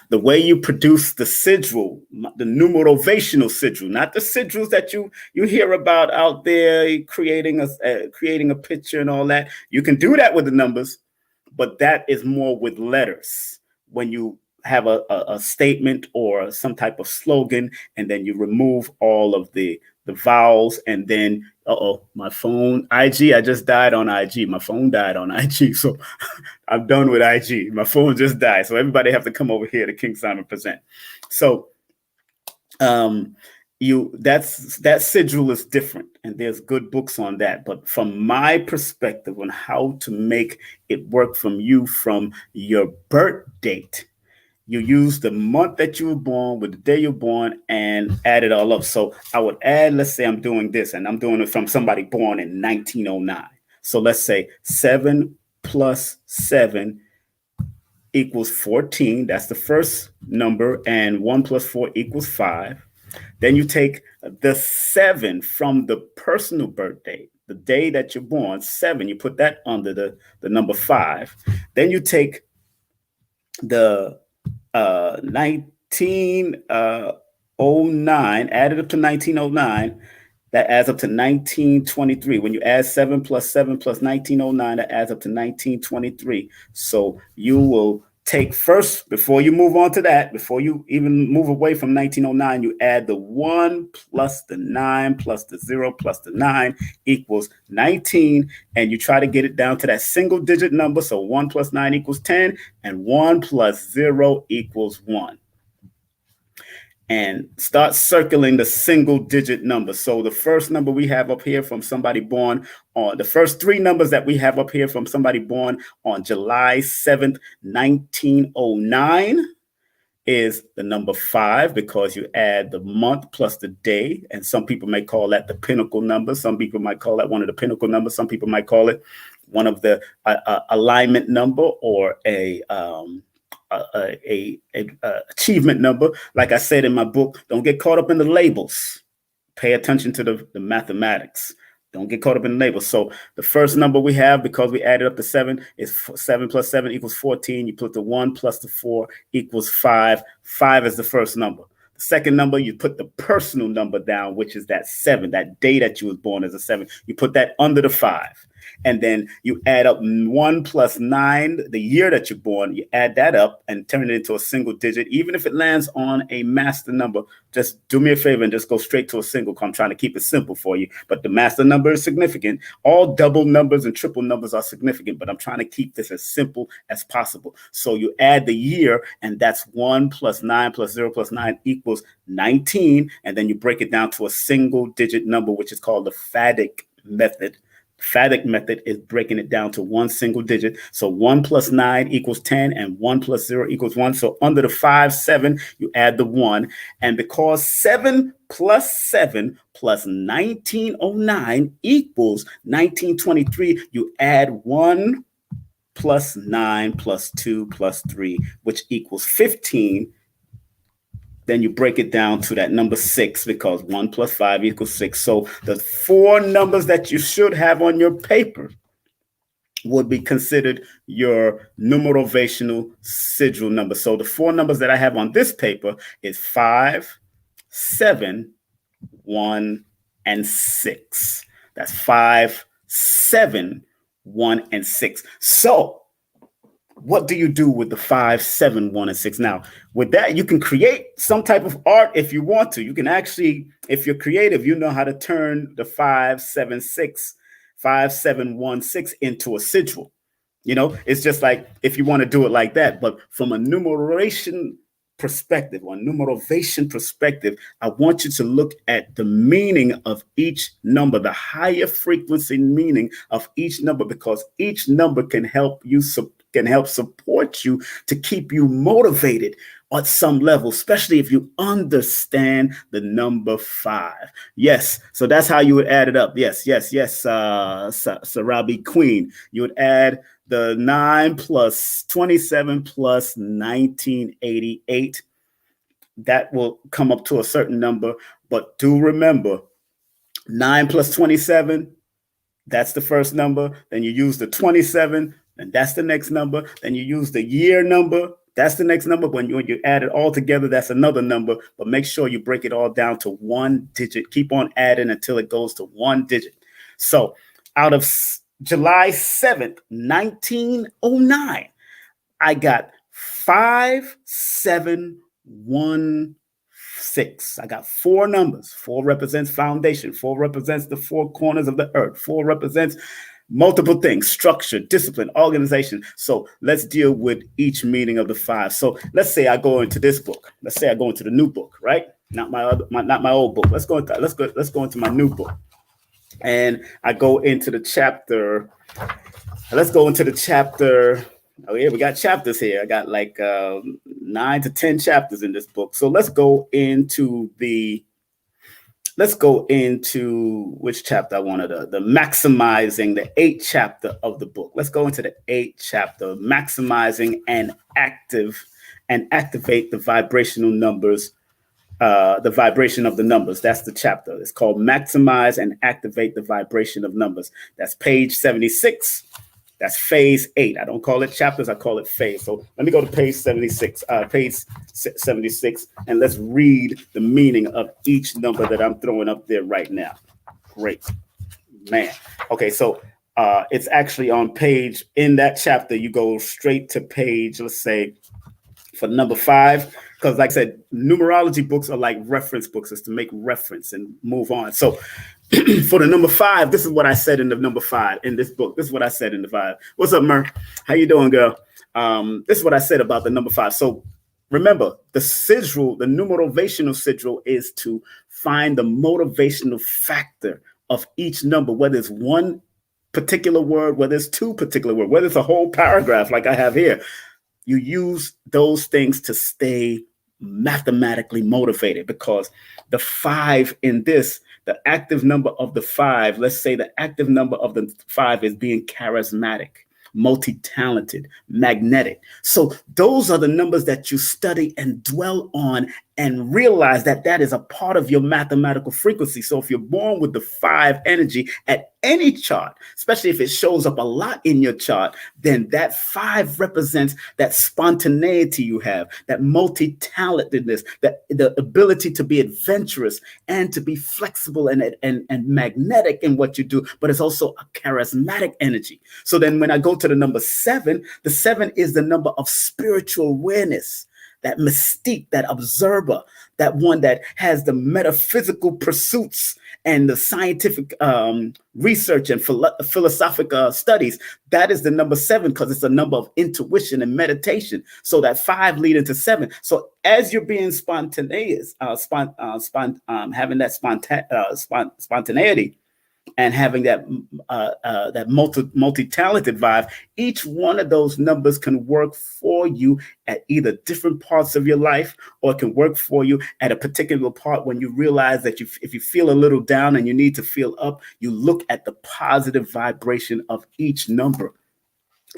the way you produce the sigil, the numerovational sigil, not the sigils that you hear about out there, creating a picture and all that. You can do that with the numbers, but that is more with letters. When you have a statement or some type of slogan, and then you remove all of the vowels, and then my phone, IG, I just died on IG. My phone died on IG, so I'm done with IG. My phone just died, so everybody have to come over here to King Simon Present. So that sigil is different, and there's good books on that. But from my perspective on how to make it work from your birth date, you use the month that you were born with the day you're born and add it all up. So I would add, let's say I'm doing this, and I'm doing it from somebody born in 1909. So let's say 7 plus 7 equals 14. That's the first number. And 1 plus 4 equals 5. Then you take the 7 from the personal birth date, the day that you're born, 7, you put that under the number 5. Then you take the 1909, add it up to 1909. That adds up to 1923. When you add 7 plus 1909, that adds up to 1923. So you will take first, before you move on to that, before you even move away from 1909, you add the 1 plus the 9 plus the 0 plus the 9 equals 19. And you try to get it down to that single digit number. So 1 plus 9 equals 10, and 1 plus 0 equals 1. And start circling the single digit number. So the first number we have up here from somebody born on, the first 3 numbers that we have up here from somebody born on July 7th, 1909 is the number 5, because you add the month plus the day. And some people may call that the pinnacle number. Some people might call that one of the pinnacle numbers. Some people might call it one of the alignment number, or a achievement number. Like I said in my book, don't get caught up in the labels. Pay attention to the mathematics. Don't get caught up in the labels. So the first number we have, because we added up to 7, is 7 plus 7 equals 14. You put the 1 plus the 4 equals 5. 5 is the first number. The second number, you put the personal number down, which is that 7, that day that you was born as a 7. You put that under the 5. And then you add up 1 plus 9, the year that you're born. You add that up and turn it into a single digit. Even if it lands on a master number, just do me a favor and just go straight to a single. I'm trying to keep it simple for you. But the master number is significant. All double numbers and triple numbers are significant, but I'm trying to keep this as simple as possible. So you add the year, and that's 1 plus 9 plus 0 plus 9 equals 19. And then you break it down to a single digit number, which is called the Fadic method. Fadic method is breaking it down to one single digit. So 1 plus 9 equals 10, and 1 plus 0 equals 1. So under the 5, 7, you add the 1. And because 7 plus 1909 equals 1923, you add 1 plus 9 plus 2 plus 3, which equals 15. Then you break it down to that number 6, because 1 plus 5 equals 6. So the 4 numbers that you should have on your paper would be considered your numerovational sigil number. So the 4 numbers that I have on this paper is 5, 7, 1, and 6. That's 5, 7, 1, and 6. So what do you do with the 5, 7, 1, and 6? Now, with that, you can create some type of art if you want to. You can actually, if you're creative, you know how to turn the 5, 7, 6, 5, 7, 1, 6 into a sigil. You know, it's just like if you want to do it like that. But from a numeration perspective, or numerovation perspective, I want you to look at the meaning of each number, the higher frequency meaning of each number, because each number can help support you to keep you motivated at some level, especially if you understand the number 5. Yes, so that's how you would add it up. Yes, Sarabi Queen. You would add the 9 plus 27 plus 1988. That will come up to a certain number. But do remember, 9 plus 27, that's the first number. Then you use the 27, and that's the next number. Then you use the year number. That's the next number. When you add it all together, that's another number. But make sure you break it all down to one digit. Keep on adding until it goes to one digit. So out of July 7th, 1909, I got 5716. I got 4 numbers. 4 represents foundation. 4 represents the 4 corners of the earth. 4 represents multiple things: structure, discipline, organization. So let's deal with each meaning of the 5. So let's say I go into this book. Let's say I go into the new book, right? Not my old book. Let's go into my new book. And I go into the chapter. Let's go into the chapter. Oh yeah, we got chapters here. I got like 9 to 10 chapters in this book. So let's go into which chapter I wanted, the maximizing, the 8th chapter of the book. Let's go into the 8th chapter, maximizing and activate the vibrational numbers, the vibration of the numbers. That's the chapter. It's called Maximize and Activate the Vibration of Numbers. That's page 76. That's phase 8. I don't call it chapters. I call it phase. So let me go to page 76, and let's read the meaning of each number that I'm throwing up there right now. Great, man. Okay, so it's actually on page, in that chapter, you go straight to page, let's say, for number 5, because like I said, numerology books are like reference books. It's to make reference and move on. So for the number 5, this is what I said in the number 5 in this book. This is what I said in the 5. What's up, Mer? How you doing, girl? This is what I said about the number 5. So remember, the sigil, the numerovational sigil, is to find the motivational factor of each number, whether it's one particular word, whether it's 2 particular words, whether it's a whole paragraph like I have here. You use those things to stay mathematically motivated, because the 5 in this, the active number of the 5, let's say the active number of the 5 is being charismatic, multi-talented, magnetic. So those are the numbers that you study and dwell on and realize that that is a part of your mathematical frequency. So if you're born with the 5 energy at any chart, especially if it shows up a lot in your chart, then that 5 represents that spontaneity you have, that multi-talentedness, that the ability to be adventurous and to be flexible and magnetic in what you do, but it's also a charismatic energy. So then when I go to the number 7, the 7 is the number of spiritual awareness, that mystique, that observer, that one that has the metaphysical pursuits and the scientific research and philosophical studies. That is the number 7, because it's a number of intuition and meditation. So that 5 lead into 7. So as you're being spontaneous, having that spontaneity, and having that multi-talented vibe, each one of those numbers can work for you at either different parts of your life, or it can work for you at a particular part when you realize that if you feel a little down and you need to feel up, you look at the positive vibration of each number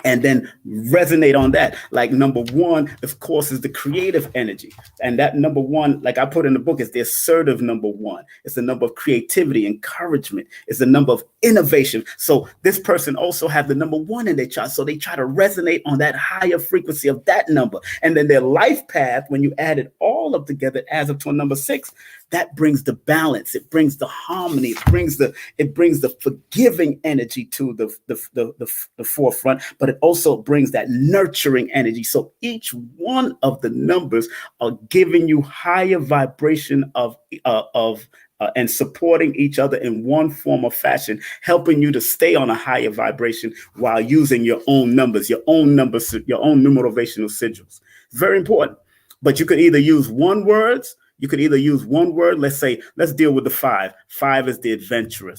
and then resonate on that. Like number 1, of course, is the creative energy. And that number 1, like I put in the book, is the assertive number 1. It's the number of creativity, encouragement. It's the number of innovation. So this person also have the number 1 in their chart. So they try to resonate on that higher frequency of that number. And then their life path, when you add it all up together, adds up to a number 6. That brings the balance. It brings the harmony. It brings the forgiving energy to the forefront, but it also brings that nurturing energy. So each one of the numbers are giving you higher vibration and supporting each other in one form or fashion, helping you to stay on a higher vibration while using your own numbers, your own numerovational sigils. Very important. But you could either use one word. Let's say, let's deal with the 5. 5 is the adventurer.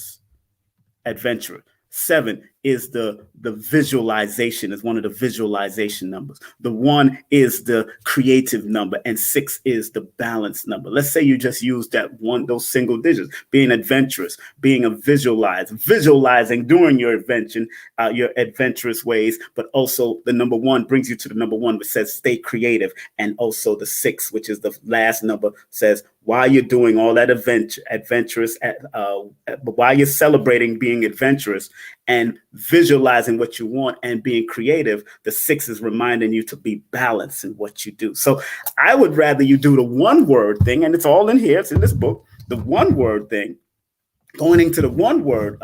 7 is the visualization, is one of the visualization numbers. The 1 is the creative number, and 6 is the balance number. Let's say you just use those single digits, being adventurous, being visualizing during your invention, your adventurous ways, but also the number 1 brings you to the number 1, which says stay creative. And also the 6, which is the last number, says while you're doing all that adventurous, while you're celebrating being adventurous and visualizing what you want and being creative, the 6 is reminding you to be balanced in what you do. So I would rather you do the one word thing, and it's all in here, it's in this book, the one word thing, going into the one word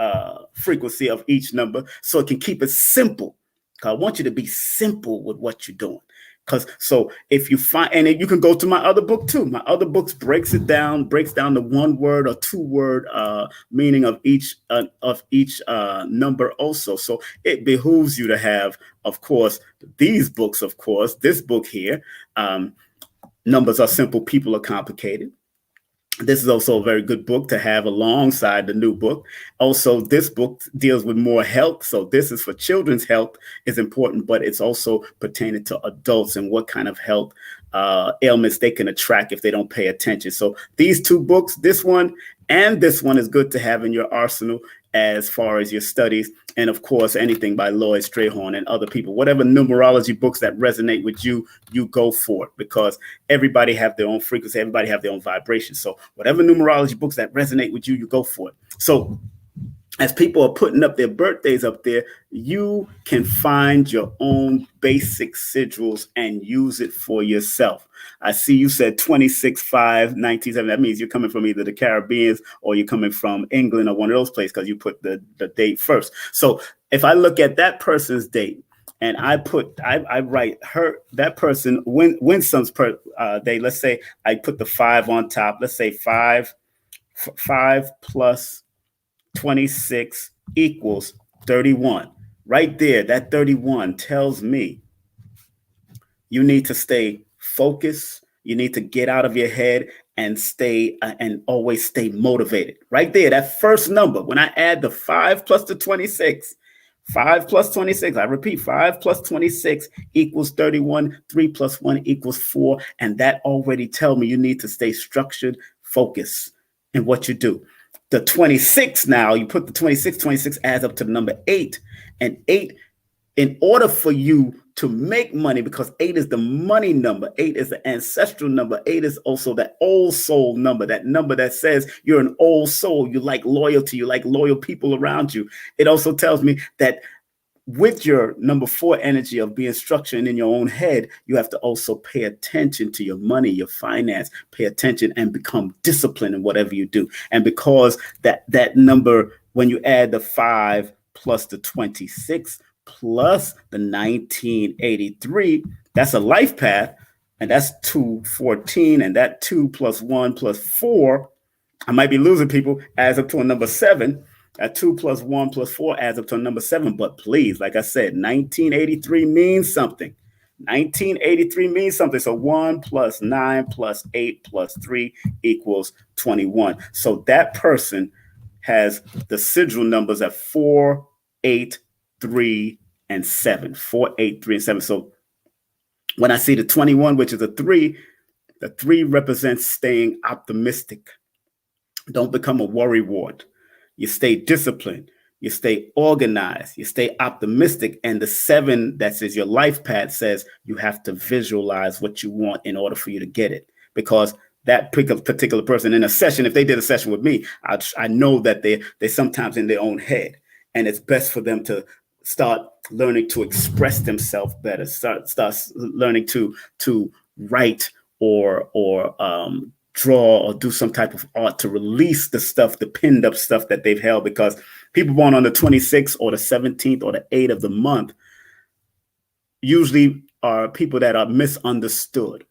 frequency of each number, so it can keep it simple. I want you to be simple with what you're doing. So if you find, and you can go to my other book too. My other books breaks down the one word or two word meaning of each number also. So it behooves you to have, of course, these books. Of course, this book here, Numbers Are Simple, People Are Complicated. This is also a very good book to have alongside the new book. Also, this book deals with more health. So this is for children's health is important, but it's also pertaining to adults and what kind of health ailments they can attract if they don't pay attention. So these two books, this one and this one, is good to have in your arsenal as far as your studies. And of course, anything by Lloyd Strayhorn and other people, whatever numerology books that resonate with you, you go for it, because everybody have their own frequency. Everybody have their own vibration. So whatever numerology books that resonate with you, you go for it. So as people are putting up their birthdays up there, you can find your own basic sigils and use it for yourself. I see you said 26/5/1970. That means you're coming from either the Caribbean or you're coming from England or one of those places, because you put the date first. So if I look at that person's date and I write that person Winsom's day, let's say I put the 5 on top. Let's say 5 plus 26 equals 31. Right there, that 31 tells me you need to stay focused. You need to get out of your head and stay and always stay motivated. Right there, that first number, when I add the 5 plus the 26, 5 plus 26, I repeat, 5 plus 26 equals 31. 3 plus 1 equals 4. And that already tells me you need to stay structured, focused in what you do. The 26 now, you put the 26 adds up to the number 8. And 8, in order for you to make money, because 8 is the money number, 8 is the ancestral number, 8 is also that old soul number, that number that says you're an old soul, you like loyalty, you like loyal people around you. It also tells me that with your number 4 energy of being structured in your own head, you have to also pay attention to your money, your finance, pay attention and become disciplined in whatever you do. And because that number, when you add the 5 plus the 26 plus the 1983, that's a life path. And that's 214. And that 2 plus 1 plus 4, I might be losing people, adds up to a number 7. That 2 plus 1 plus 4 adds up to a number 7. But please, like I said, 1983 means something. 1983 means something. So 1 plus 9 plus 8 plus 3 equals 21. So that person has the sigil numbers at 4, 8, 3, and 7. 4, 8, 3, and 7. So when I see the 21, which is a 3, the 3 represents staying optimistic. Don't become a worrywart. You stay disciplined, you stay organized, you stay optimistic. And the 7, that says your life path, says you have to visualize what you want in order for you to get it. Because that particular person in a session, if they did a session with me, I know that they're sometimes in their own head. And it's best for them to start learning to express themselves better, start learning to write or draw or do some type of art to release the stuff, the pinned up stuff that they've held. Because people born on the 26th or the 17th or the 8th of the month usually are people that are misunderstood.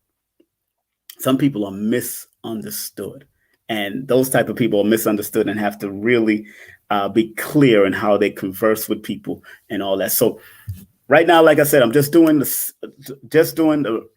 Some people are misunderstood, and those type of people are misunderstood and have to really be clear in how they converse with people and all that. So right now, like I said, I'm just doing the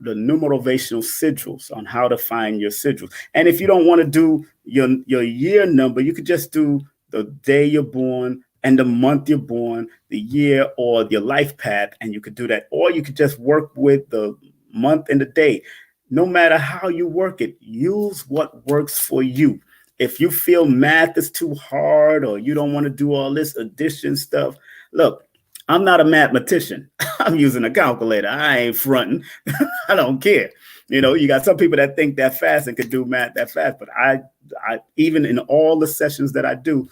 numerovational sigils on how to find your sigils. And if you don't want to do your year number, you could just do the day you're born and the month you're born, the year, or your life path, and you could do that. Or you could just work with the month and the day. No matter how you work it, use what works for you. If you feel math is too hard or you don't want to do all this addition stuff, look, I'm not a mathematician. I'm using a calculator. I ain't fronting. I don't care. You know, you got some people that think that fast and could do math that fast. But I even in all the sessions that I do,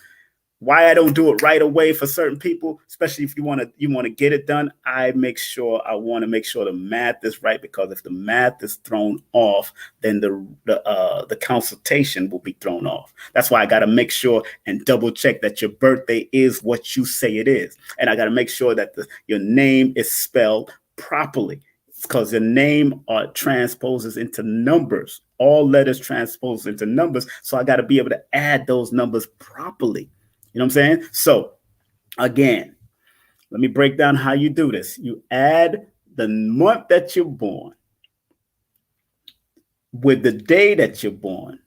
why I don't do it right away for certain people, especially if you want to get it done, I want to make sure the math is right, because if the math is thrown off, then the consultation will be thrown off. That's why I got to make sure and double check that your birthday is what you say it is. And I got to make sure that your name is spelled properly. because the name transposes into numbers. All letters transpose into numbers. So I got to be able to add those numbers properly. You know what I'm saying? So again, let me break down how you do this. You add the month that you're born with the day that you're born.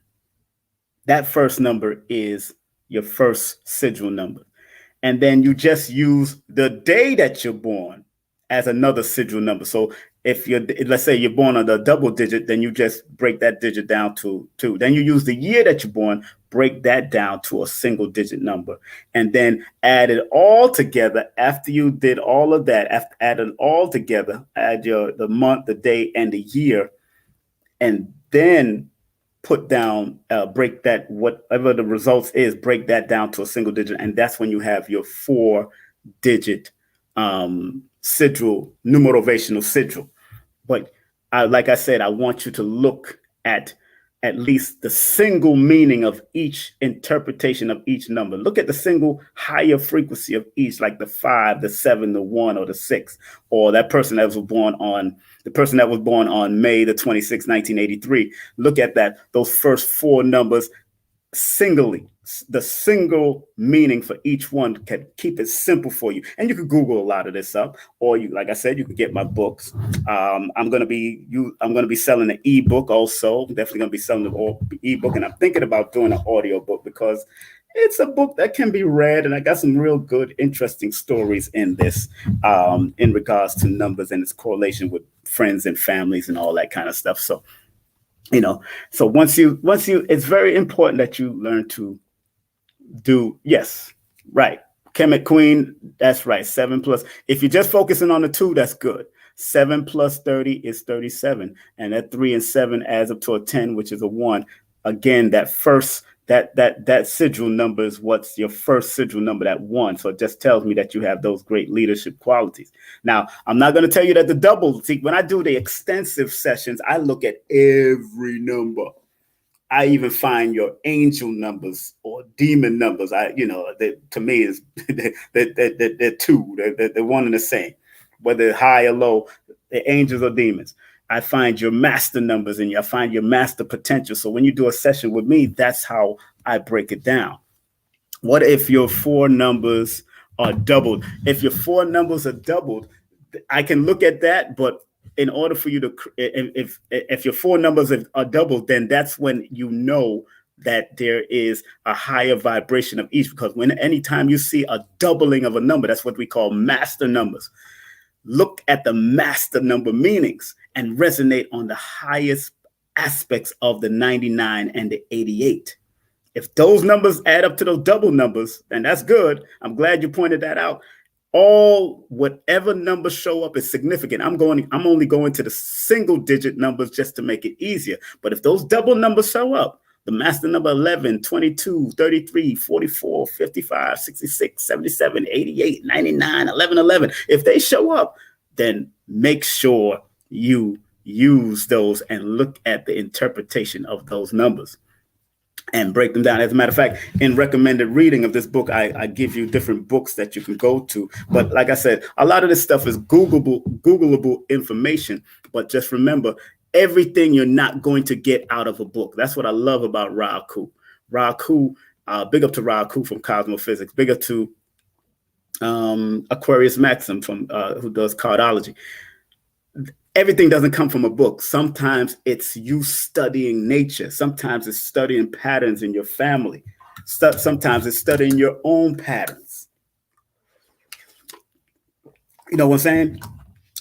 That first number is your first sigil number. And then you just use the day that you're born as another sigil number. So if let's say you're born on the double digit, then you just break that digit down to 2. Then you use the year that you're born, break that down to a single digit number, and then add it all together. After you did all of that, add it all together, add the month, the day, and the year, and then put down, break that, whatever the results is, break that down to a single digit. And that's when you have your 4-digit sigil, numerovational sigil. But like I said, I want you to look at least the single meaning of each interpretation of each number. Look at the single higher frequency of each, like the 5, the 7, the 1, or the 6, or that person that was born on May the 26th, 1983. Look at that, those first 4 numbers singly, the single meaning for each one. Can keep it simple for you. And you can Google a lot of this up, or you, like I said, you can get my books. I'm going to be selling an ebook also. Definitely going to be selling the ebook, and I'm thinking about doing an audio book because it's a book that can be read, and I got some real good, interesting stories in this, in regards to numbers and its correlation with friends and families and all that kind of stuff. So, so once you, it's very important that you learn to do, yes, right. Kemet Queen, that's right. 7 plus, if you're just focusing on the 2, that's good. 7 plus 30 is 37. And that 3 and 7 adds up to a 10, which is a 1. Again, that first, that sigil number is what's your first sigil number, that 1. So it just tells me that you have those great leadership qualities. Now, I'm not going to tell you that the double, see, when I do the extensive sessions, I look at every number. I even find your angel numbers or demon numbers. To me is they're 2. They're one and the same, whether high or low, the angels or demons. I find your master numbers and I find your master potential. So when you do a session with me, that's how I break it down. What if your 4 numbers are doubled? If your 4 numbers are doubled, I can look at that, but in order for you to, if your 4 numbers are doubled, then that's when you know that there is a higher vibration of each, because anytime you see a doubling of a number, that's what we call master numbers. Look at the master number meanings and resonate on the highest aspects of the 99 and the 88. If those numbers add up to those double numbers, then that's good. I'm glad you pointed that out. Whatever numbers show up is significant. I'm only going to the single digit numbers just to make it easier. But if those double numbers show up, the master number 11, 22, 33, 44, 55, 66, 77, 88, 99, 11, 11. If they show up, then make sure you use those and look at the interpretation of those numbers and break them down. As a matter of fact, in recommended reading of this book, I give you different books that you can go to. But like I said, a lot of this stuff is Googleable information. But just remember, everything you're not going to get out of a book. That's what I love about Raku. Big up to Raku from Cosmophysics. Big up to Aquarius Maxim from who does cardology. Everything doesn't come from a book. Sometimes it's you studying nature. Sometimes it's studying patterns in your family. Sometimes it's studying your own patterns. You know what I'm saying?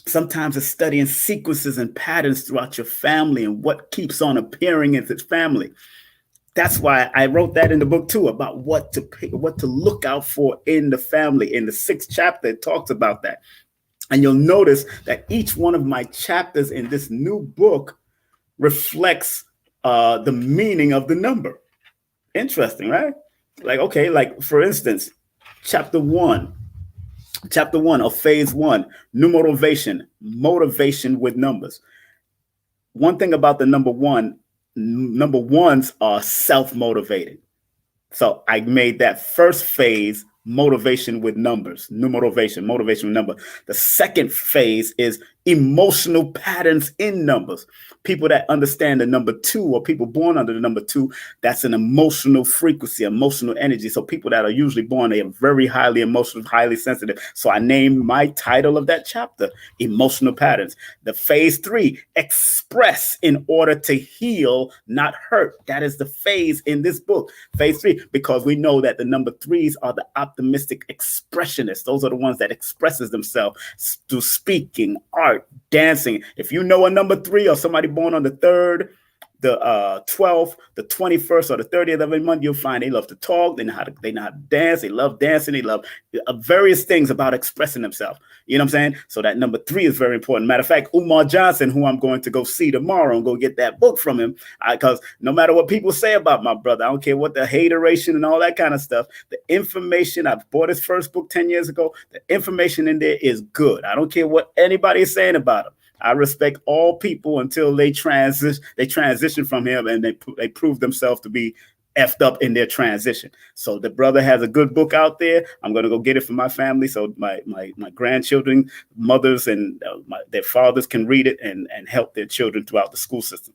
Sometimes it's studying sequences and patterns throughout your family and what keeps on appearing in its family. That's why I wrote that in the book too, about what to look out for in the family. In the 6th chapter, it talks about that. And you'll notice that each one of my chapters in this new book reflects the meaning of the number. Interesting, right? Like for instance, chapter 1 of phase 1, Numerovation, motivation with numbers. One thing about the number 1, number 1s are self-motivated. So I made that first phase motivation with numbers, numerovation, motivation with number. The second phase is emotional patterns in numbers. People that understand the number 2, or people born under the number 2, that's an emotional frequency, emotional energy. So people that are usually born, they are very highly emotional, highly sensitive. So I named my title of that chapter, Emotional Patterns. The phase 3, express in order to heal, not hurt. That is the phase in this book, phase 3, because we know that the number 3s are the optimistic expressionists. Those are the ones that expresses themselves through speaking, art, dancing. If you know a number 3 or somebody born on the 3rd, the 12th, the 21st, or the 30th of every month, you'll find they love to talk, they know how to dance, they love dancing, they love various things about expressing themselves. You know what I'm saying? So that number 3 is very important. Matter of fact, Umar Johnson, who I'm going to go see tomorrow and go get that book from him, because no matter what people say about my brother, I don't care what the hateration and all that kind of stuff, the information, I bought his first book 10 years ago, the information in there is good. I don't care what anybody is saying about him. I respect all people until they transition from him and they prove themselves to be effed up in their transition. So the brother has a good book out there. I'm going to go get it for my family so my grandchildren, mothers, and their fathers can read it and help their children throughout the school system.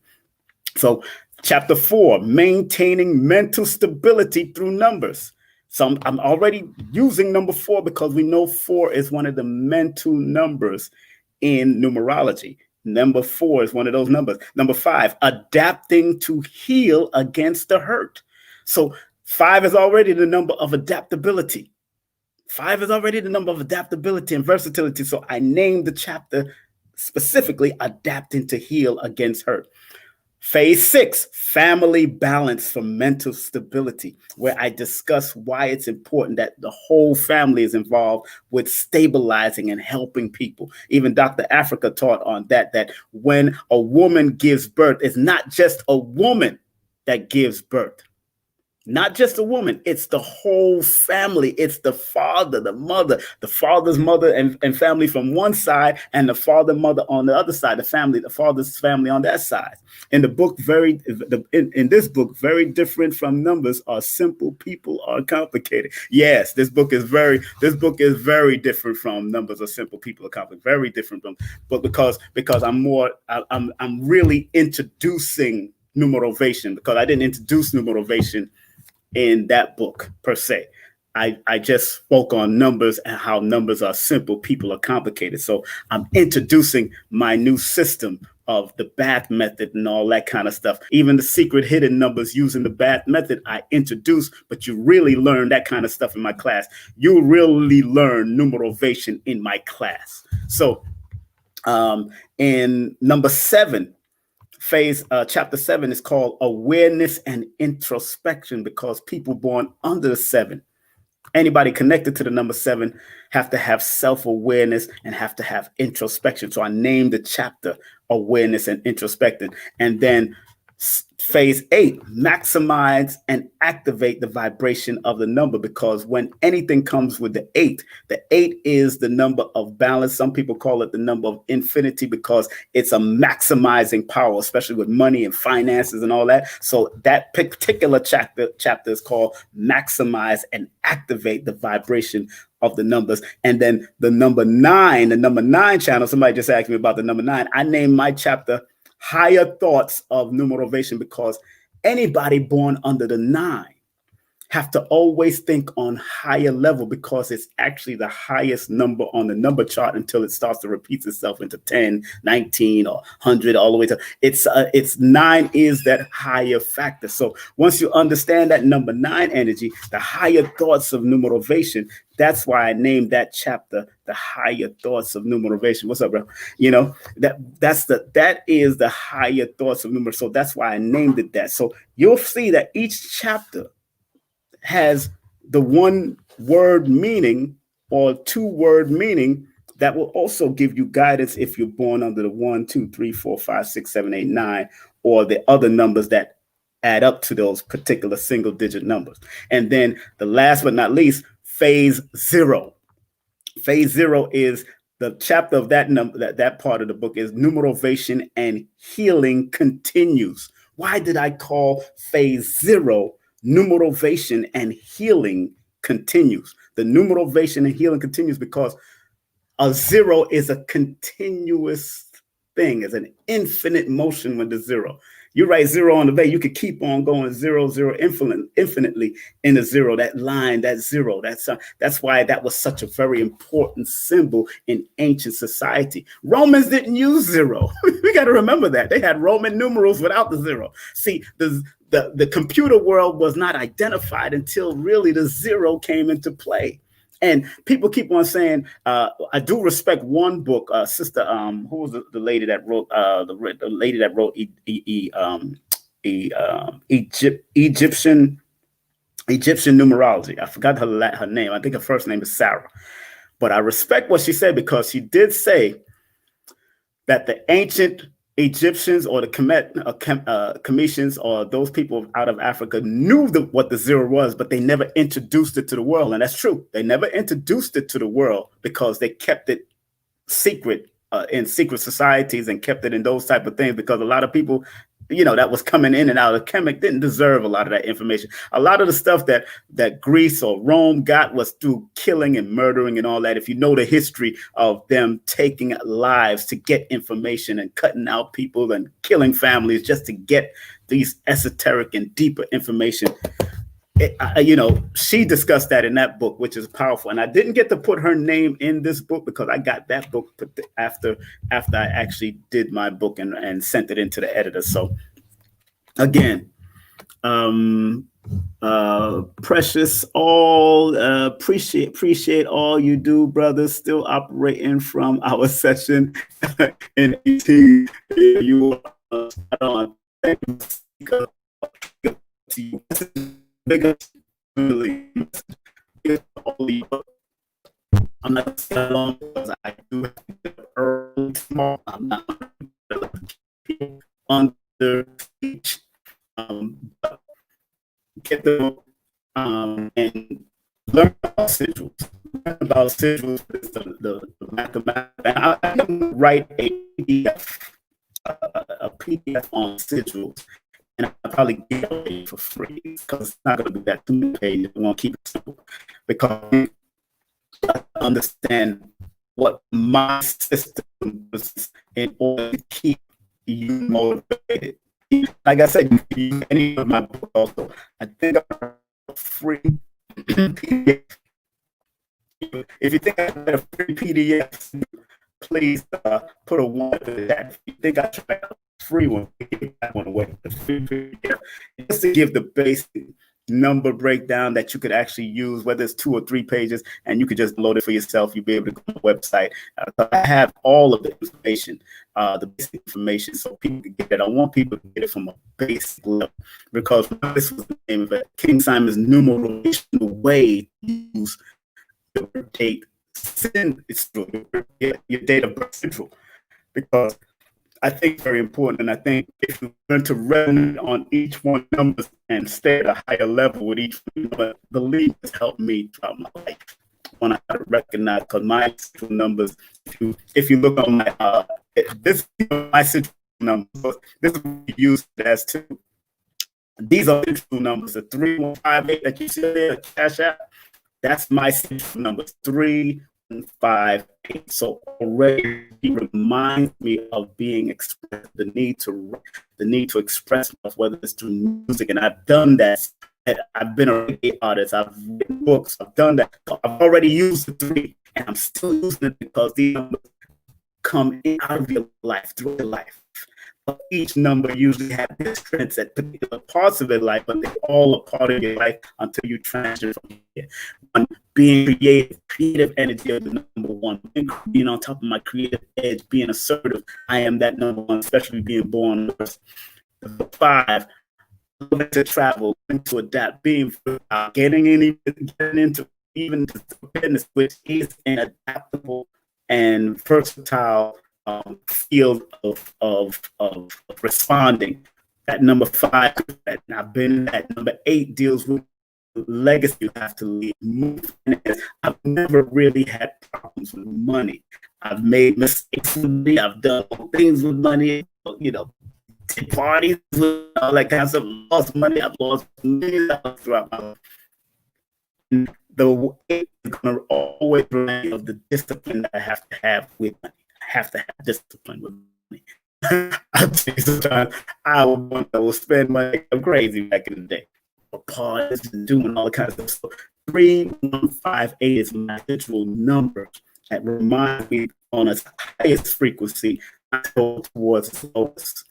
So chapter 4, maintaining mental stability through numbers. So I'm already using number 4 because we know 4 is one of the mental numbers in numerology. Number 4 is one of those numbers. Number 5, adapting to heal against the hurt. So 5 is already the number of adaptability. 5 is already the number of adaptability and versatility. So I named the chapter specifically adapting to heal against hurt. Phase 6, family balance for mental stability, where I discuss why it's important that the whole family is involved with stabilizing and helping people. Even Dr. Africa taught on that when a woman gives birth, it's not just a woman that gives birth. Not just a woman, it's the whole family. It's the father, the mother, the father's mother and family from one side, and the father, mother on the other side, the father's family on that side. In the book, in this book, very different from numbers are simple, people are complicated. Yes, this book is very different from numbers or simple, people are complicated. Very different from, but because I'm really introducing numerovation, because I didn't introduce numerovation in that book per se. I just spoke on numbers and how numbers are simple, people are complicated. So I'm introducing my new system of the BAT method and all that kind of stuff. Even the secret hidden numbers using the BAT method I introduce, but you really learn that kind of stuff in my class. You really learn numerovation in my class. So in number 7, phase, chapter 7 is called awareness and introspection, because people born under the 7, anybody connected to the number 7, have to have self-awareness and have to have introspection. So I named the chapter awareness and introspection. And then phase 8, maximize and activate the vibration of the number, because when anything comes with the 8 is the number of balance. Some people call it the number of infinity because it's a maximizing power, especially with money and finances and all that. So that particular chapter is called maximize and activate the vibration of the numbers. And then the number 9 channel, somebody just asked me about the number 9. I named my chapter Higher Thoughts of Numerovation, because anybody born under the 9 have to always think on higher level, because it's actually the highest number on the number chart until it starts to repeat itself into 10, 19, or 100, all the way to it's 9 is that higher factor. So once you understand that number 9 energy, the higher thoughts of numerovation, that's why I named that chapter The Higher Thoughts of Numerovation. What's up, bro? You know, that is the higher thoughts of numerovation. So that's why I named it that. So you'll see that each chapter has the 1-word meaning or 2-word meaning that will also give you guidance if you're born under the 1, 2, 3, 4, 5, 6, 7, 8, 9, or the other numbers that add up to those particular single digit numbers. And then the last but not least, phase 0. Phase 0 is the chapter of that number, that part of the book is Numerovation and Healing Continues. Why did I call phase 0 Numerovation and Healing Continues? The numerovation and healing continues because a zero is a continuous thing. It's an infinite motion with the zero. You write zero on the bay, you could keep on going zero, zero, infinitely in the zero. That line, that zero, that's why that was such a very important symbol in ancient society. Romans didn't use zero. We got to remember that. They had Roman numerals without the zero. See, the computer world was not identified until really the zero came into play. And people keep on saying, I do respect one book, sister. Who was the lady that wrote the lady that wrote Egyptian numerology? I forgot her name. I think her first name is Sarah. But I respect what she said, because she did say that the ancient Egyptians or the Cometians or those people out of Africa knew what the zero was, but they never introduced it to the world. And that's true. They never introduced it to the world because they kept it secret in secret societies and kept it in those type of things, because a lot of people, that was coming in and out of Kemet didn't deserve a lot of that information. A lot of the stuff that Greece or Rome got was through killing and murdering and all that. If you know the history of them taking lives to get information and cutting out people and killing families just to get these esoteric and deeper information. She discussed that in that book, which is powerful. And I didn't get to put her name in this book because I got that book after I actually did my book and sent it into the editor. So again, Precious, appreciate all you do, brothers. Still operating from our session in 18. You are on. I'm not saying long because I do have to get up early tomorrow. I'm not on the beach. But get them and learn about sigils. Learn about sigils is the mathematics. I can write a PDF on sigils. And I'll probably give it for free because it's not going to be that too many pages. I want to keep it simple because I understand what my system was in order to keep you motivated. Like I said, you can use any of my books also. I think I'm a free PDF. If you think I have a free PDF, please put a 1 in that. If you think I tried a free one, give that one away. The free PDF, just to give the basic number breakdown that you could actually use, whether it's 2 or 3 pages, and you could just load it for yourself. You'll be able to go to the website. I have all of the information, the basic information, so people can get it. I want people to get it from a basic level, because this was the name of it. King Simon's Numerovation, the way to use your date, your date of birth central, because I think very important. And I think if you learn to resonate on each one numbers and stay at a higher level with each number, believe has helped me throughout my life. When I recognize, because my central numbers, if you look on my this is my central numbers. This is what we use it as too. These are central numbers. The 3158 that you see there, the Cash App, that's my central numbers. 358. So already it reminds me of being expressed, the need to express myself, whether it's through music, and I've done that. I've been a reggae artist. I've written books. I've done that. I've already used the 3, and I'm still using it because these numbers come in out of your life, through your life. But each number usually has difference at particular parts of your life, but they're all a part of your life until you transition from here. One, being creative energy of the number 1, being on top of my creative edge, being assertive. I am that number 1, especially being born first. 5, learning to travel, learning to adapt, being getting into even the business, which is an adaptable and versatile field of responding. That number 5, that I've been in that. Number 8 deals with legacy. You have to leave. Move. I've never really had problems with money. I've made mistakes with money. I've done things with money. Parties with all that kind of stuff. Lost money. I've lost millions throughout my life. the weight is going to always remain of the discipline that I have to have with money. I have to have discipline with money. I'll tell you, sometimes I will spend money. I'm crazy back in the day. Parties and doing all kinds of stuff. So 3158 is my habitual number that reminds me on its highest frequency, I go towards its lowest.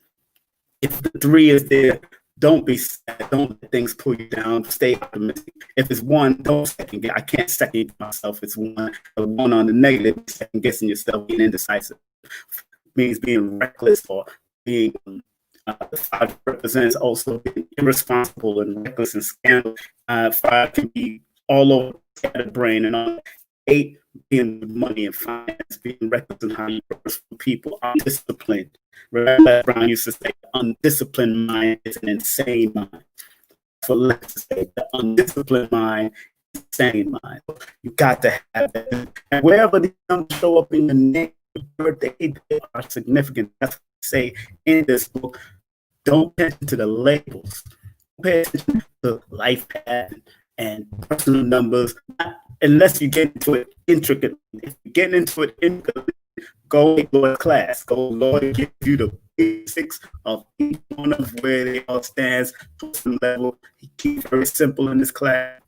If the 3 is there, don't be sad. Don't let things pull you down. Stay optimistic. If it's 1, don't second guess. I can't second myself. It's 1. The 1 on the negative, second guessing yourself, being indecisive. Means being reckless or being 5 represents also being irresponsible and reckless and scandal. 5 can be all over the brain and all. 8 being with money and finance, being reckless in how you approach people, undisciplined. Red Brown used to say, undisciplined mind is an insane mind. For Lex to say, the undisciplined mind is an insane mind. You got to have that. And wherever these numbers show up in your name, birthday, they are significant. That's what I say in this book. Don't pay attention to the labels. Pay attention to life path and personal numbers, unless you get into it intricately. If you get into it intricately, go to class. Go, Lord, give you the basics of each one of where they all stands, personal level. He keeps it very simple in this class.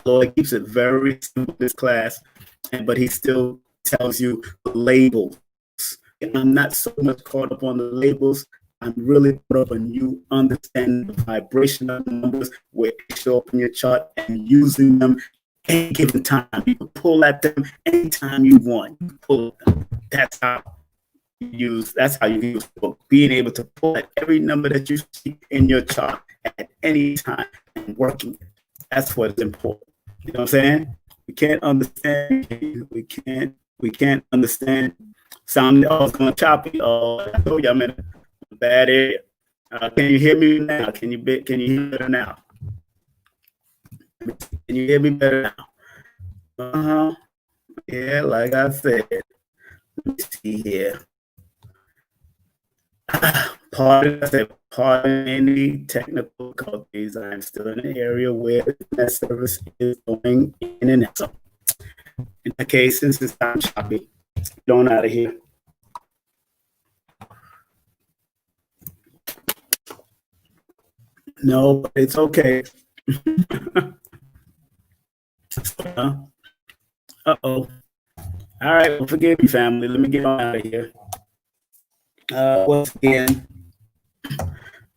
Lord keeps it very simple in this class, but he still tells you the labels. And I'm not so much caught up on the labels. I'm really caught up on you understanding the vibration of the numbers, where they show up in your chart, and using them any given time. You can pull at them anytime you want. You can pull at them. That's how you use the book. Being able to pull at every number that you see in your chart at any time and working it. That's what's important. You know what I'm saying? We can't understand. We can't understand. Sound it's going choppy. Oh, I told you I'm in a bad area. Can you hear me now? Can you hear me better now? Can you hear me better now? Yeah, like I said. Let me see here. Pardon any technical difficulties. I'm still in an area where that service is going in and out. So in that case, since it's time choppy, get on out of here. No, it's okay. Uh-oh. All right, well, forgive me, family. Let me get on out of here. Once again,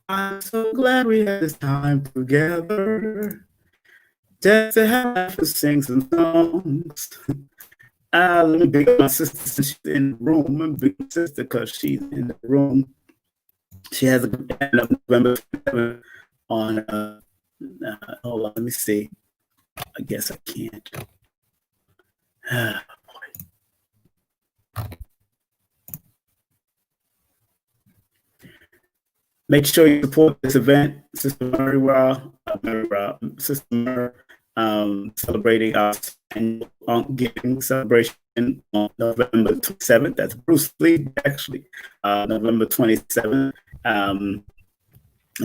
I'm so glad we had this time together. Just to have to sing some songs. Let me big up my sister since she's in the room. Let me big up my sister because she's in the room. She has a good end of November 7th on, hold on, let me see. I guess I can't. Make sure you support this event, Sister Murray Sister Murray, celebrating our annual giving celebration on November 27th. That's Bruce Lee, actually. November 27th,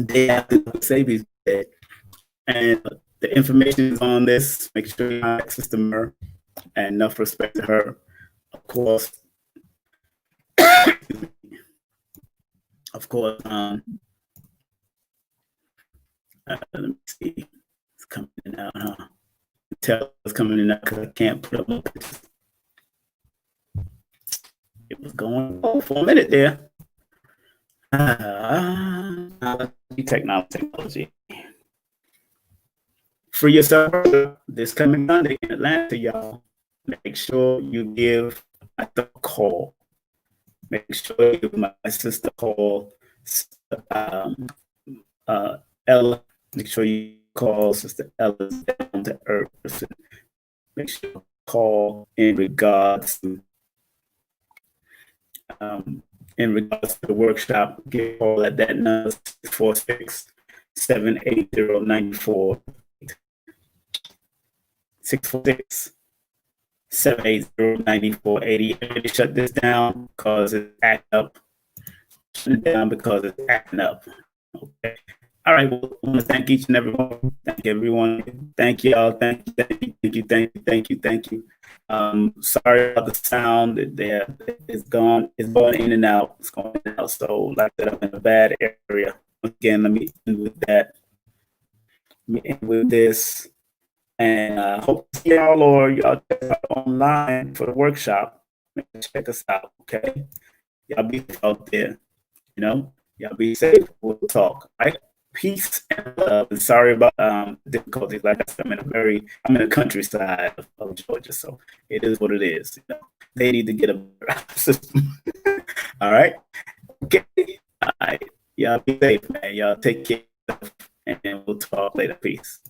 day after Sabi's Day. And the information is on this. Make sure you contact Sister Murray, and enough respect to her, of course. Of course, let me see. It's coming in out, huh? Tell it's coming in out because I can't put up my pictures. It was going for a minute there. Technology. Free yourself this coming Sunday in Atlanta, y'all. Make sure you give a call. Make sure you give my sister a call, Ella. Make sure you call Sister Ella's down to earth person. Make sure you call in regards to the workshop. Get a call at that number 646-780-94. 646-780-9480. Shut this down because it's acting up. Shut it down because it's acting up. Okay. All right. Well, I want to thank each and everyone. Thank everyone. Thank y'all. Thank you. Thank you. Thank you. Thank you. Thank you. Thank you. Sorry about the sound. It's gone. It's going in and out. It's going in and out. So, like I said, I'm in a bad area. Again, let me end with that. Let me end with this. And hope to see y'all or y'all online for the workshop. Check us out. Okay. Y'all be safe out there. Y'all be safe. We'll talk. All right. Peace and love. And sorry about difficulties. Like I said, I'm in the countryside of Georgia, so it is what it is. They need to get a system. All right. Okay. All right. Y'all be safe, man. Y'all take care, and we'll talk later. Peace.